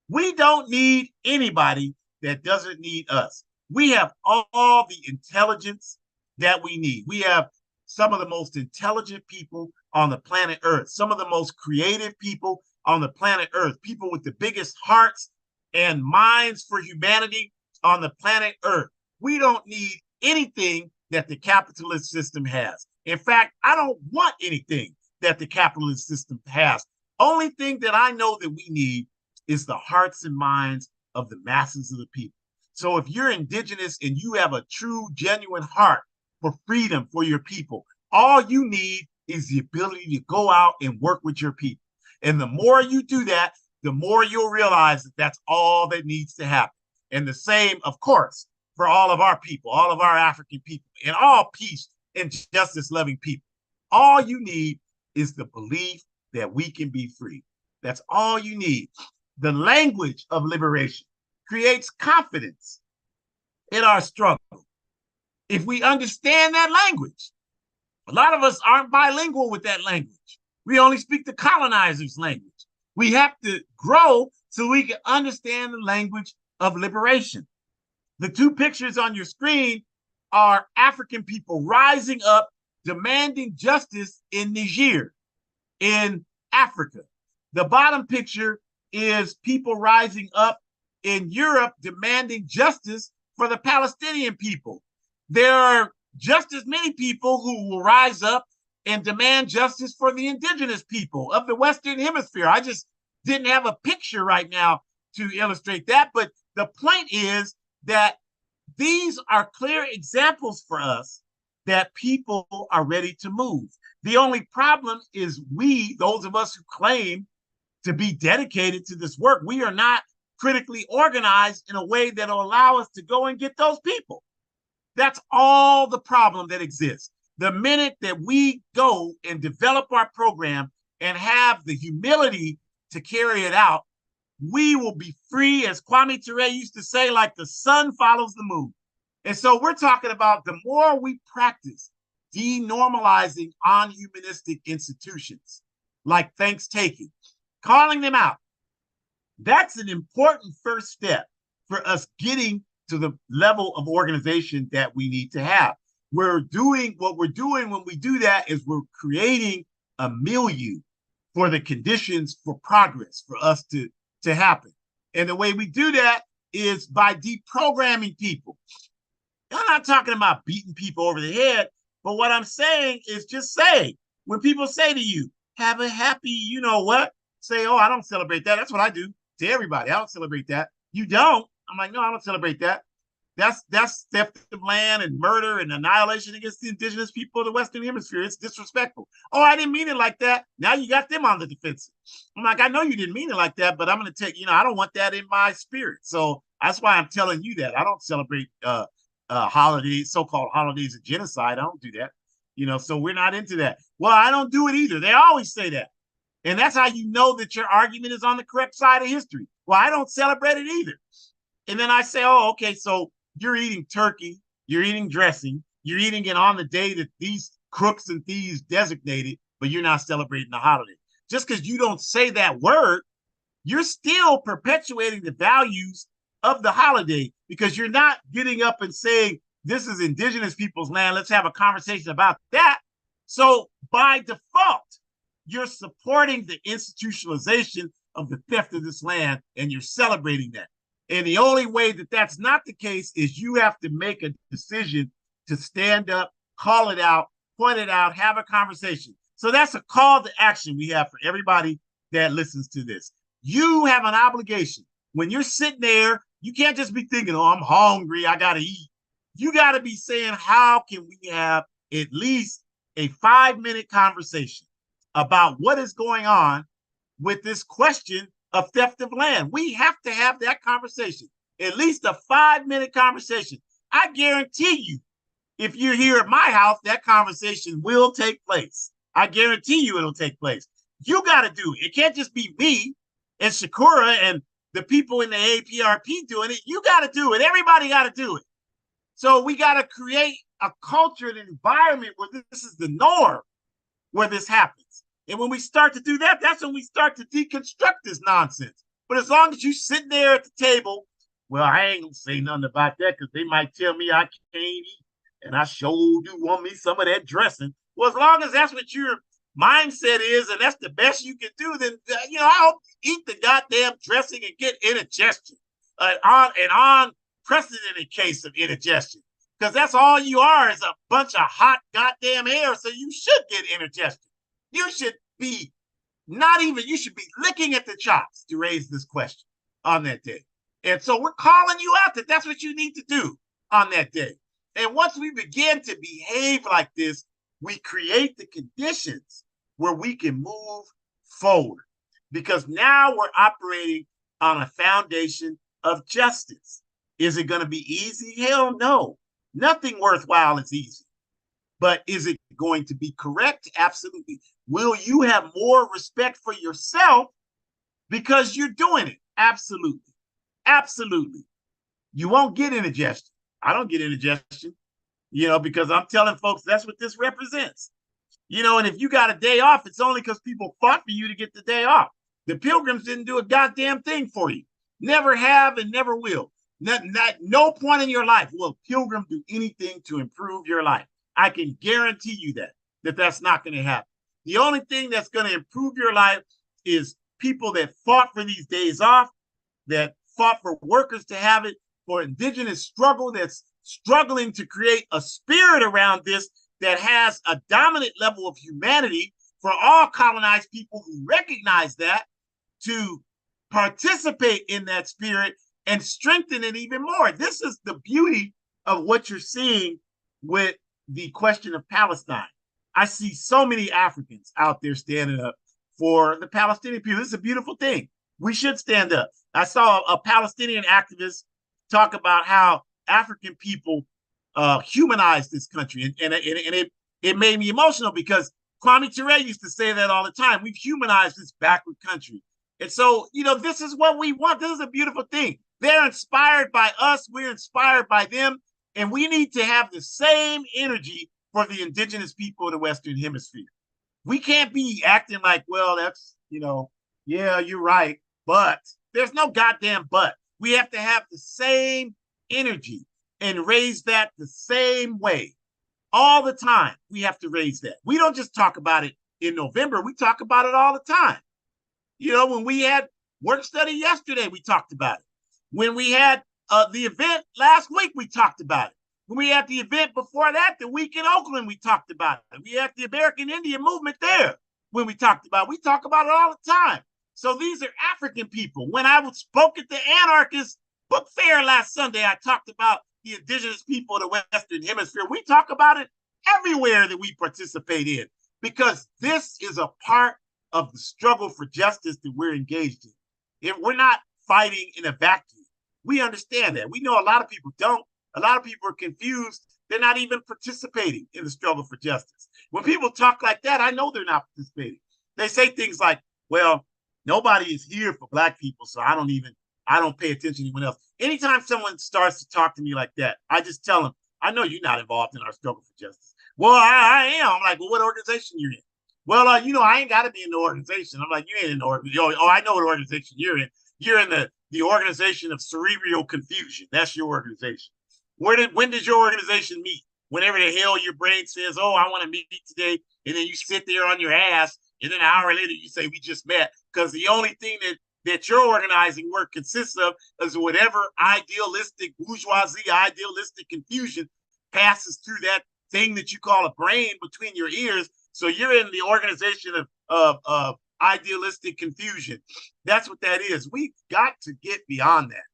We don't need anybody that doesn't need us. We have all the intelligence that we need. We have some of the most intelligent people on the planet Earth, some of the most creative people on the planet Earth, people with the biggest hearts and minds for humanity on the planet Earth. We don't need anything that the capitalist system has. In fact, I don't want anything that the capitalist system has. Only thing that I know that we need is the hearts and minds of the masses of the people. So if you're indigenous and you have a true, genuine heart for freedom for your people, all you need is the ability to go out and work with your people. And the more you do that, the more you'll realize that that's all that needs to happen. And the same, of course, for all of our people, all of our African people, and all peace and justice loving people. All you need is the belief that we can be free. That's all you need. The language of liberation creates confidence in our struggle. If we understand that language, a lot of us aren't bilingual with that language. We only speak the colonizers' language. We have to grow so we can understand the language of liberation. The two pictures on your screen are African people rising up, demanding justice in Niger, in Africa. The bottom picture is people rising up in Europe, demanding justice for the Palestinian people. There are just as many people who will rise up and demand justice for the indigenous people of the Western Hemisphere. I just didn't have a picture right now to illustrate that, but the point is that these are clear examples for us that people are ready to move. The only problem is we, those of us who claim to be dedicated to this work, we are not critically organized in a way that will allow us to go and get those people. That's all the problem that exists. The minute that we go and develop our program and have the humility to carry it out, we will be free, as Kwame Ture used to say, like the sun follows the moon. And so we're talking about the more we practice denormalizing unhumanistic institutions like thankstaking, calling them out, that's an important first step for us getting to the level of organization that we need to have. What we're doing when we do that is we're creating a milieu for the conditions for progress for us to happen. And the way we do that is by deprogramming people. I'm not talking about beating people over the head, but what I'm saying is just say, when people say to you, have a happy, you know what? Say, oh, I don't celebrate that. That's what I do to everybody. I don't celebrate that. You don't? I'm like, no, I don't celebrate that. That's theft of land and murder and annihilation against the indigenous people of the Western Hemisphere. It's disrespectful. Oh, I didn't mean it like that. Now you got them on the defensive. I'm like, I know you didn't mean it like that, but I'm going to take, I don't want that in my spirit. So that's why I'm telling you that. I don't celebrate holidays, so-called holidays of genocide. I don't do that. So we're not into that. Well, I don't do it either. They always say that. And that's how you know that your argument is on the correct side of history. Well, I don't celebrate it either. And then I say, oh, okay, so you're eating turkey, you're eating dressing, you're eating it on the day that these crooks and thieves designated, but you're not celebrating the holiday. Just because you don't say that word, you're still perpetuating the values of the holiday, because you're not getting up and saying, this is indigenous people's land, let's have a conversation about that. So by default, you're supporting the institutionalization of the theft of this land, and you're celebrating that. And the only way that that's not the case is you have to make a decision to stand up, call it out, point it out, have a conversation. So that's a call to action we have for everybody that listens to this. You have an obligation. When you're sitting there, you can't just be thinking, oh, I'm hungry, I got to eat. You got to be saying, how can we have at least a 5-minute conversation about what is going on with this question of theft of land? We have to have that conversation, at least a 5-minute conversation. I guarantee you, if you're here at my house, that conversation will take place. I guarantee you it'll take place. You got to do it. It can't just be me and Shakura and the people in the APRP doing it. You got to do it. Everybody got to do it. So we got to create a culture and an environment where this is the norm, where this happens. And when we start to do that, that's when we start to deconstruct this nonsense. But as long as you sitting there at the table, well, I ain't gonna say nothing about that because they might tell me I can't eat, and I sure do want me some of that dressing. Well, as long as that's what your mindset is, and that's the best you can do, then I hope you eat the goddamn dressing and get indigestion, on unprecedented case of indigestion, because that's all you are, is a bunch of hot goddamn air. So you should get indigestion. You should be you should be licking at the chops to raise this question on that day. And so we're calling you out that that's what you need to do on that day. And once we begin to behave like this, we create the conditions where we can move forward, because now we're operating on a foundation of justice. Is it going to be easy? Hell no. Nothing worthwhile is easy. But is it going to be correct? Absolutely. Will you have more respect for yourself because you're doing it? Absolutely. Absolutely. You won't get indigestion. I don't get indigestion, because I'm telling folks that's what this represents. And if you got a day off, it's only because people fought for you to get the day off. The Pilgrims didn't do a goddamn thing for you. Never have and never will. No point in your life will Pilgrim do anything to improve your life. I can guarantee you that's not going to happen. The only thing that's going to improve your life is people that fought for these days off, that fought for workers to have it, for Indigenous struggle that's struggling to create a spirit around this that has a dominant level of humanity, for all colonized people who recognize that, to participate in that spirit and strengthen it even more. This is the beauty of what you're seeing with the question of Palestine. I see so many Africans out there standing up for the Palestinian people. This is a beautiful thing. We should stand up. I saw a Palestinian activist talk about how African people humanize this country, and it made me emotional, because Kwame Ture used to say that all the time. We've humanized this backward country. And so, this is what we want. This is a beautiful thing. They're inspired by us. We're inspired by them. And we need to have the same energy for the Indigenous people of the Western Hemisphere. We can't be acting like, well, that's, yeah, you're right. But there's no goddamn but. We have to have the same energy and raise that the same way. All the time, we have to raise that. We don't just talk about it in November. We talk about it all the time. When we had work study yesterday, we talked about it. When we had the event last week, we talked about it. When we had the event before that, the week in Oakland, we talked about it. We had the American Indian movement there when we talked about it. We talk about it all the time. So these are African people. When I spoke at the Anarchist Book Fair last Sunday, I talked about the Indigenous people of the Western Hemisphere. We talk about it everywhere that we participate in, because this is a part of the struggle for justice that we're engaged in. If we're not fighting in a vacuum, we understand that. We know a lot of people don't. A lot of people are confused. They're not even participating in the struggle for justice. When people talk like that, I know they're not participating. They say things like, well, nobody is here for Black people, so I don't pay attention to anyone else. Anytime someone starts to talk to me like that, I just tell them, I know you're not involved in our struggle for justice. Well, I am. I'm like, well, what organization you're in? Well, I ain't got to be in the organization. I'm like, you ain't in the organization. Oh, I know what organization you're in. You're in the organization of cerebral confusion. That's your organization. When does your organization meet? Whenever the hell your brain says, oh, I want to meet today, and then you sit there on your ass, and then an hour later you say, we just met, because the only thing that your organizing work consists of is whatever idealistic bourgeoisie, idealistic confusion passes through that thing that you call a brain between your ears. So you're in the organization of idealistic confusion. That's what that is. We've got to get beyond that.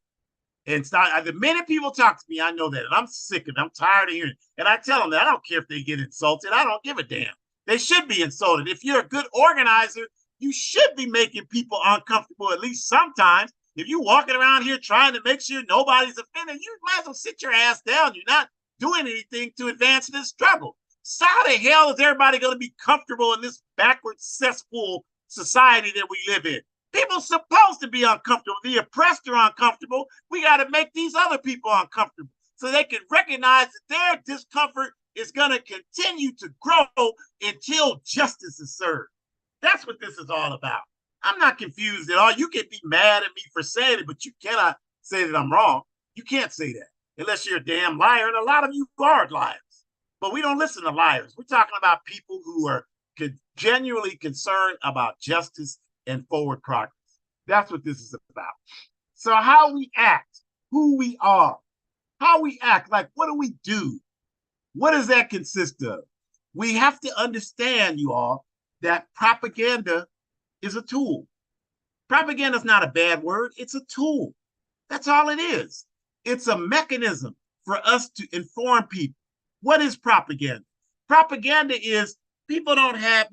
And start, the minute people talk to me, I know that. And I'm sick of it. I'm tired of hearing it. And I tell them that I don't care if they get insulted. I don't give a damn. They should be insulted. If you're a good organizer, you should be making people uncomfortable at least sometimes. If you're walking around here trying to make sure nobody's offended, you might as well sit your ass down. You're not doing anything to advance this struggle. So how the hell is everybody going to be comfortable in this backward cesspool society that we live in? People are supposed to be uncomfortable. The oppressed are uncomfortable. We got to make these other people uncomfortable so they can recognize that their discomfort is going to continue to grow until justice is served. That's what this is all about. I'm not confused at all. You can be mad at me for saying it, but you cannot say that I'm wrong. You can't say that unless you're a damn liar, and a lot of you are liars. But we don't listen to liars. We're talking about people who are genuinely concerned about justice and forward progress. That's what this is about. So how we act, who we are, how we act, like what do we do? What does that consist of? We have to understand, you all, that propaganda is a tool. Propaganda is not a bad word. It's a tool. That's all it is. It's a mechanism for us to inform people. What is propaganda? Propaganda is you don't have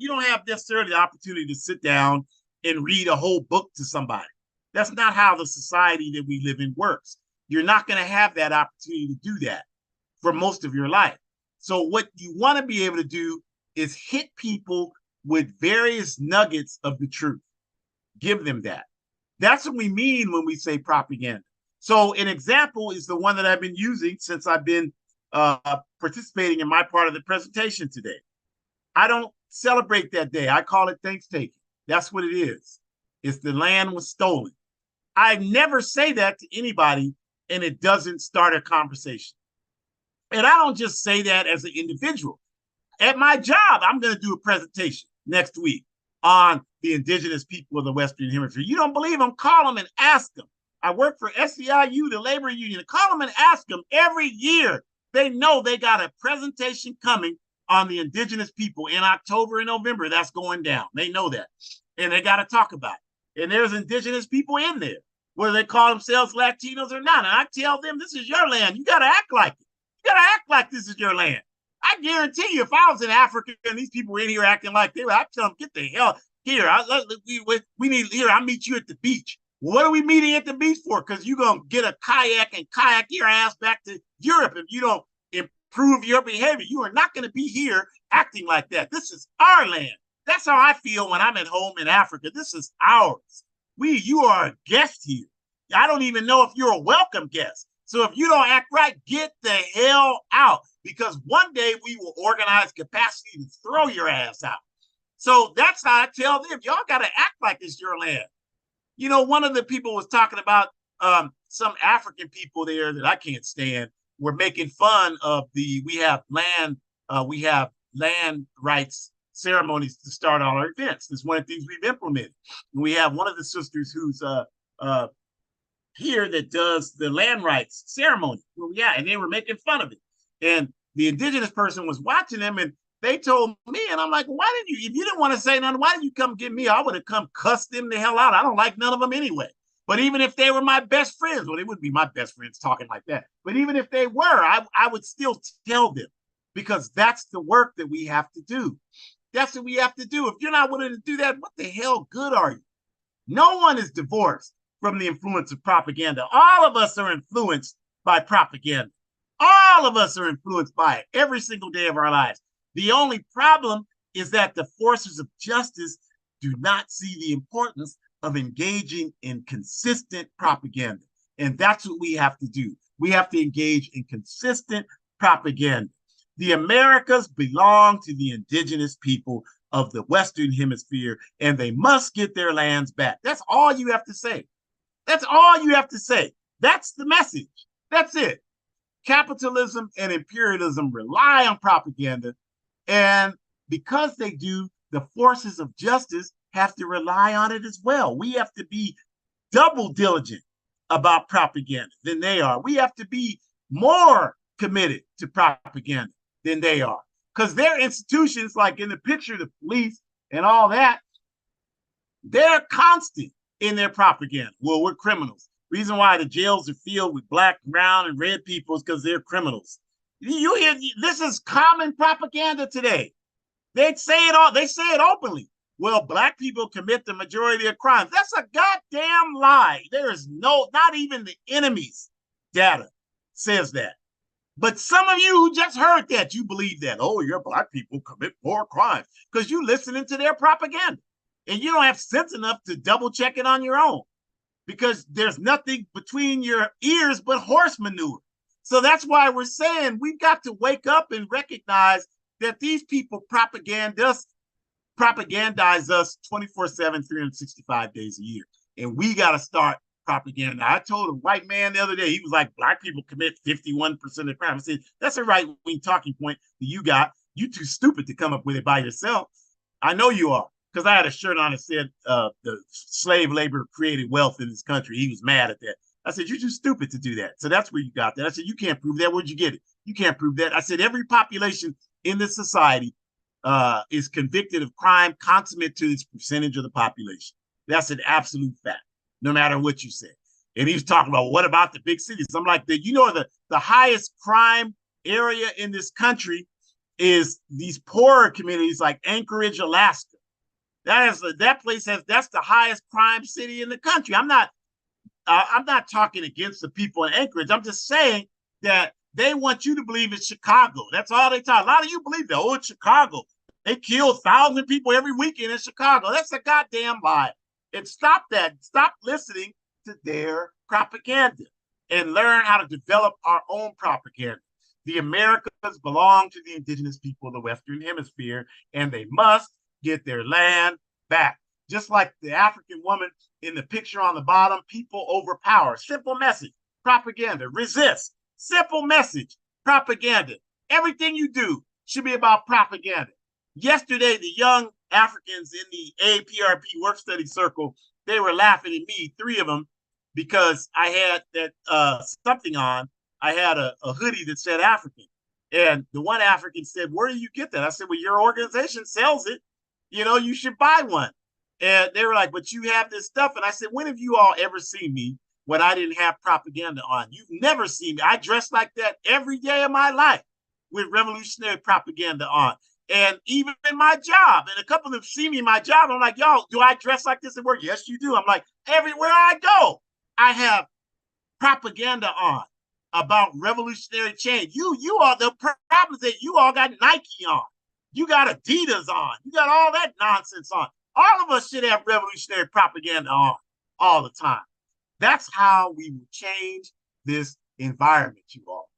necessarily the opportunity to sit down and read a whole book to somebody. That's not how the society that we live in works. You're not going to have that opportunity to do that for most of your life. So what you want to be able to do is hit people with various nuggets of the truth. Give them that. That's what we mean when we say propaganda. So an example is the one that I've been using since I've been participating in my part of the presentation today. I don't celebrate that day. I call it thankstaking. That's what it is. It's the land was stolen. I never say that to anybody and it doesn't start a conversation. And I don't just say that as an individual. At my job, I'm going to do a presentation next week on the indigenous people of the Western Hemisphere. You don't believe them? Call them and ask them. I work for SEIU, the labor union. Call them and ask them every year. They know they got a presentation coming on the indigenous people in October and November. That's going down. They know that. And they got to talk about it. And there's indigenous people in there, whether they call themselves Latinos or not. And I tell them, this is your land. You got to act like it. You got to act like this is your land. I guarantee you, if I was in Africa and these people were in here acting like they were, I'd tell them, get the hell here. We need here. I'll meet you at the beach. Well, what are we meeting at the beach for? Because you're going to get a kayak and kayak your ass back to Europe if you don't improve your behavior. You are not going to be here acting like that. This is our land. That's how I feel when I'm at home in Africa. This is ours. You are a guest here. I don't even know if you're a welcome guest. So if you don't act right, get the hell out, because one day we will organize capacity to throw your ass out. So that's how I tell them, y'all got to act like it's your land. You know, one of the people was talking about some African people there that I can't stand. We're making fun of we have land rights ceremonies to start all our events. This is one of the things we've implemented. And we have one of the sisters who's here that does the land rights ceremony. Well, yeah, and they were making fun of it. And the indigenous person was watching them, and they told me, and I'm like, why didn't you, if you didn't want to say nothing, why didn't you come get me? I would have come cuss them the hell out. I don't like none of them anyway. But even if they were my best friends, well, they wouldn't be my best friends talking like that. But even if they were, I would still tell them, because that's the work that we have to do. That's what we have to do. If you're not willing to do that, what the hell good are you? No one is divorced from the influence of propaganda. All of us are influenced by propaganda. All of us are influenced by it every single day of our lives. The only problem is that the forces of justice do not see the importance of engaging in consistent propaganda. And that's what we have to do. We have to engage in consistent propaganda. The Americas belong to the indigenous people of the Western Hemisphere, and they must get their lands back. That's all you have to say. That's all you have to say. That's the message. That's it. Capitalism and imperialism rely on propaganda, and because they do, the forces of justice have to rely on it as well. We have to be double diligent about propaganda than they are. We have to be more committed to propaganda than they are, because their institutions, like in the picture, the police and all that, they're constant in their propaganda. Well, we're criminals. Reason why the jails are filled with black, brown, and red people is because they're criminals. You hear this is common propaganda today. They say it openly. Well, black people commit the majority of crimes. That's a goddamn lie. There is not even the enemy's data says that. But some of you who just heard that, you believe that. Oh, your black people commit more crimes because you're listening to their propaganda. And you don't have sense enough to double check it on your own, because there's nothing between your ears but horse manure. So that's why we're saying we've got to wake up and recognize that these people propagandize us 24/7, 365 days a year. And we got to start propaganda. I told a white man the other day, he was like, black people commit 51% of crime. I said, that's a right-wing talking point that you got. You too stupid to come up with it by yourself. I know you are, because I had a shirt on that said the slave labor created wealth in this country. He was mad at that. I said, you're too stupid to do that. So that's where you got that. I said, you can't prove that. Where'd you get it? You can't prove that. I said, every population in this society is convicted of crime consummate to its percentage of the population. That's an absolute fact, no matter what you say. And he was talking about, what about the big cities? I'm like, the highest crime area in this country is these poorer communities like Anchorage, Alaska. That's the highest crime city in the country. I'm not talking against the people in Anchorage. I'm just saying that they want you to believe it's Chicago. That's all they talk. A lot of you believe that, it's Chicago. They kill 1,000 people every weekend in Chicago. That's a goddamn lie. And stop that. Stop listening to their propaganda and learn how to develop our own propaganda. The Americas belong to the indigenous people of the Western Hemisphere, and they must get their land back. Just like the African woman in the picture on the bottom, people over power. Simple message, propaganda, resist. Simple message, propaganda. Everything you do should be about propaganda. Yesterday, the young Africans in the APRP work study circle, they were laughing at me, 3 of them, because I had that something on. I had a hoodie that said African. And the one African said, where do you get that? I said, well, your organization sells it. You should buy one. And they were like, but you have this stuff. And I said, when have you all ever seen me when I didn't have propaganda on? You've never seen me. I dress like that every day of my life with revolutionary propaganda on. And even in my job, and a couple of them see me in my job, I'm like, yo, do I dress like this at work? Yes, you do. I'm like, everywhere I go, I have propaganda on about revolutionary change. You all, the problem is that you all got Nike on. You got Adidas on. You got all that nonsense on. All of us should have revolutionary propaganda on all the time. That's how we will change this environment, you all.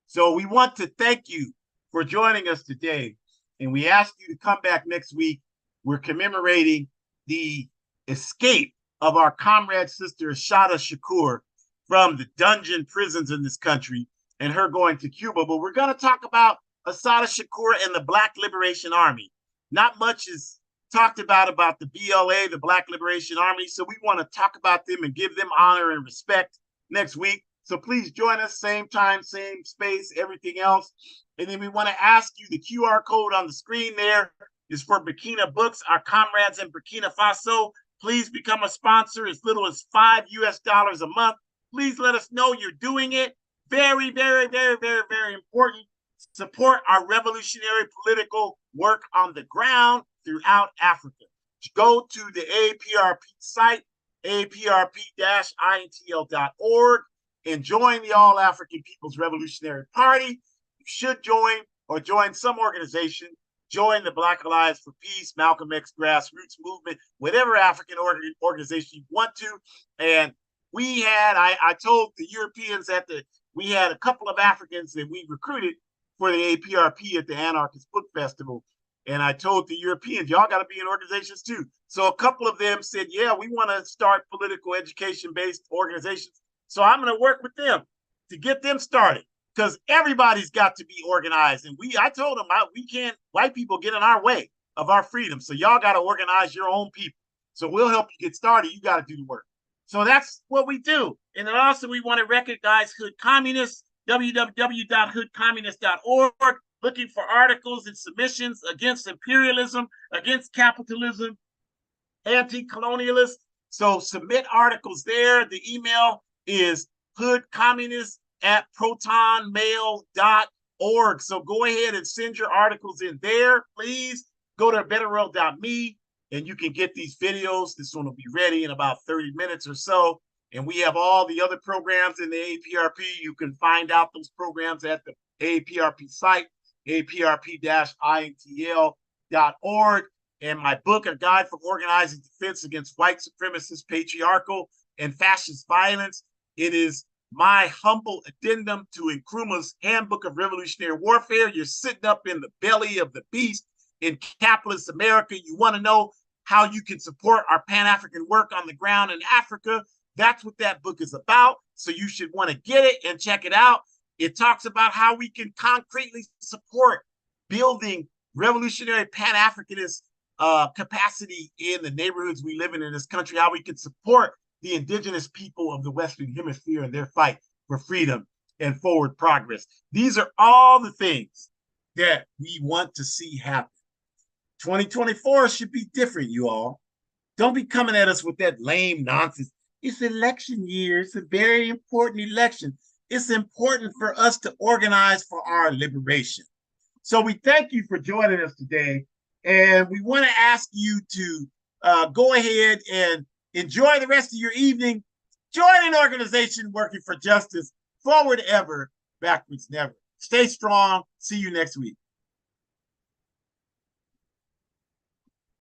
So we want to thank you for joining us today. And we ask you to come back next week. We're commemorating the escape of our comrade sister, Ashada Shakur, from the dungeon prisons in this country and her going to Cuba. But we're going to talk about Assata Shakur and the Black Liberation Army. Not much is talked about the BLA, the Black Liberation Army. So we want to talk about them and give them honor and respect next week. So please join us, same time, same space, everything else. And then we want to ask you, the QR code on the screen there is for Burkina Books, our comrades in Burkina Faso. Please become a sponsor as little as $5 a month. Please let us know you're doing it. Very, very, very, very, very important. Support our revolutionary political work on the ground throughout Africa. Go to the APRP site, aprp-intl.org, and join the All African People's Revolutionary Party. You should join or join some organization. Join the Black Alliance for Peace, Malcolm X Grassroots Movement, whatever African organization you want to. And I told the Europeans we had a couple of Africans that we recruited for the APRP at the Anarchist Book Festival. And I told the Europeans, y'all got to be in organizations too. So a couple of them said, yeah, we want to start political education-based organizations. So I'm going to work with them to get them started, because everybody's got to be organized. And I told them, we can't, white people get in our way of our freedom. So y'all got to organize your own people. So we'll help you get started. You got to do the work. So that's what we do. And then also we want to recognize Hood Communists, www.hoodcommunist.org, looking for articles and submissions against imperialism, against capitalism, anti-colonialists. So submit articles there. The email is hoodcommunist@protonmail.org. So go ahead and send your articles in there. Please go to betterworld.me and you can get these videos. This one will be ready in about 30 minutes or so. And we have all the other programs in the APRP. You can find out those programs at the APRP site, aprp-intl.org. And my book, A Guide for Organizing Defense Against White Supremacist, Patriarchal, and Fascist Violence. It is my humble addendum to Nkrumah's Handbook of Revolutionary Warfare. You're sitting up in the belly of the beast in capitalist America. You want to know how you can support our Pan-African work on the ground in Africa. That's what that book is about. So you should want to get it and check it out. It talks about how we can concretely support building revolutionary Pan-Africanist capacity in the neighborhoods we live in this country, how we can support the indigenous people of the Western Hemisphere in their fight for freedom and forward progress. These are all the things that we want to see happen. 2024 should be different, you all. Don't be coming at us with that lame nonsense. It's election year. It's a very important election. It's important for us to organize for our liberation. So we thank you for joining us today. And we want to ask you to go ahead and enjoy the rest of your evening. Join an organization working for justice, forward ever, backwards never. Stay strong. See you next week.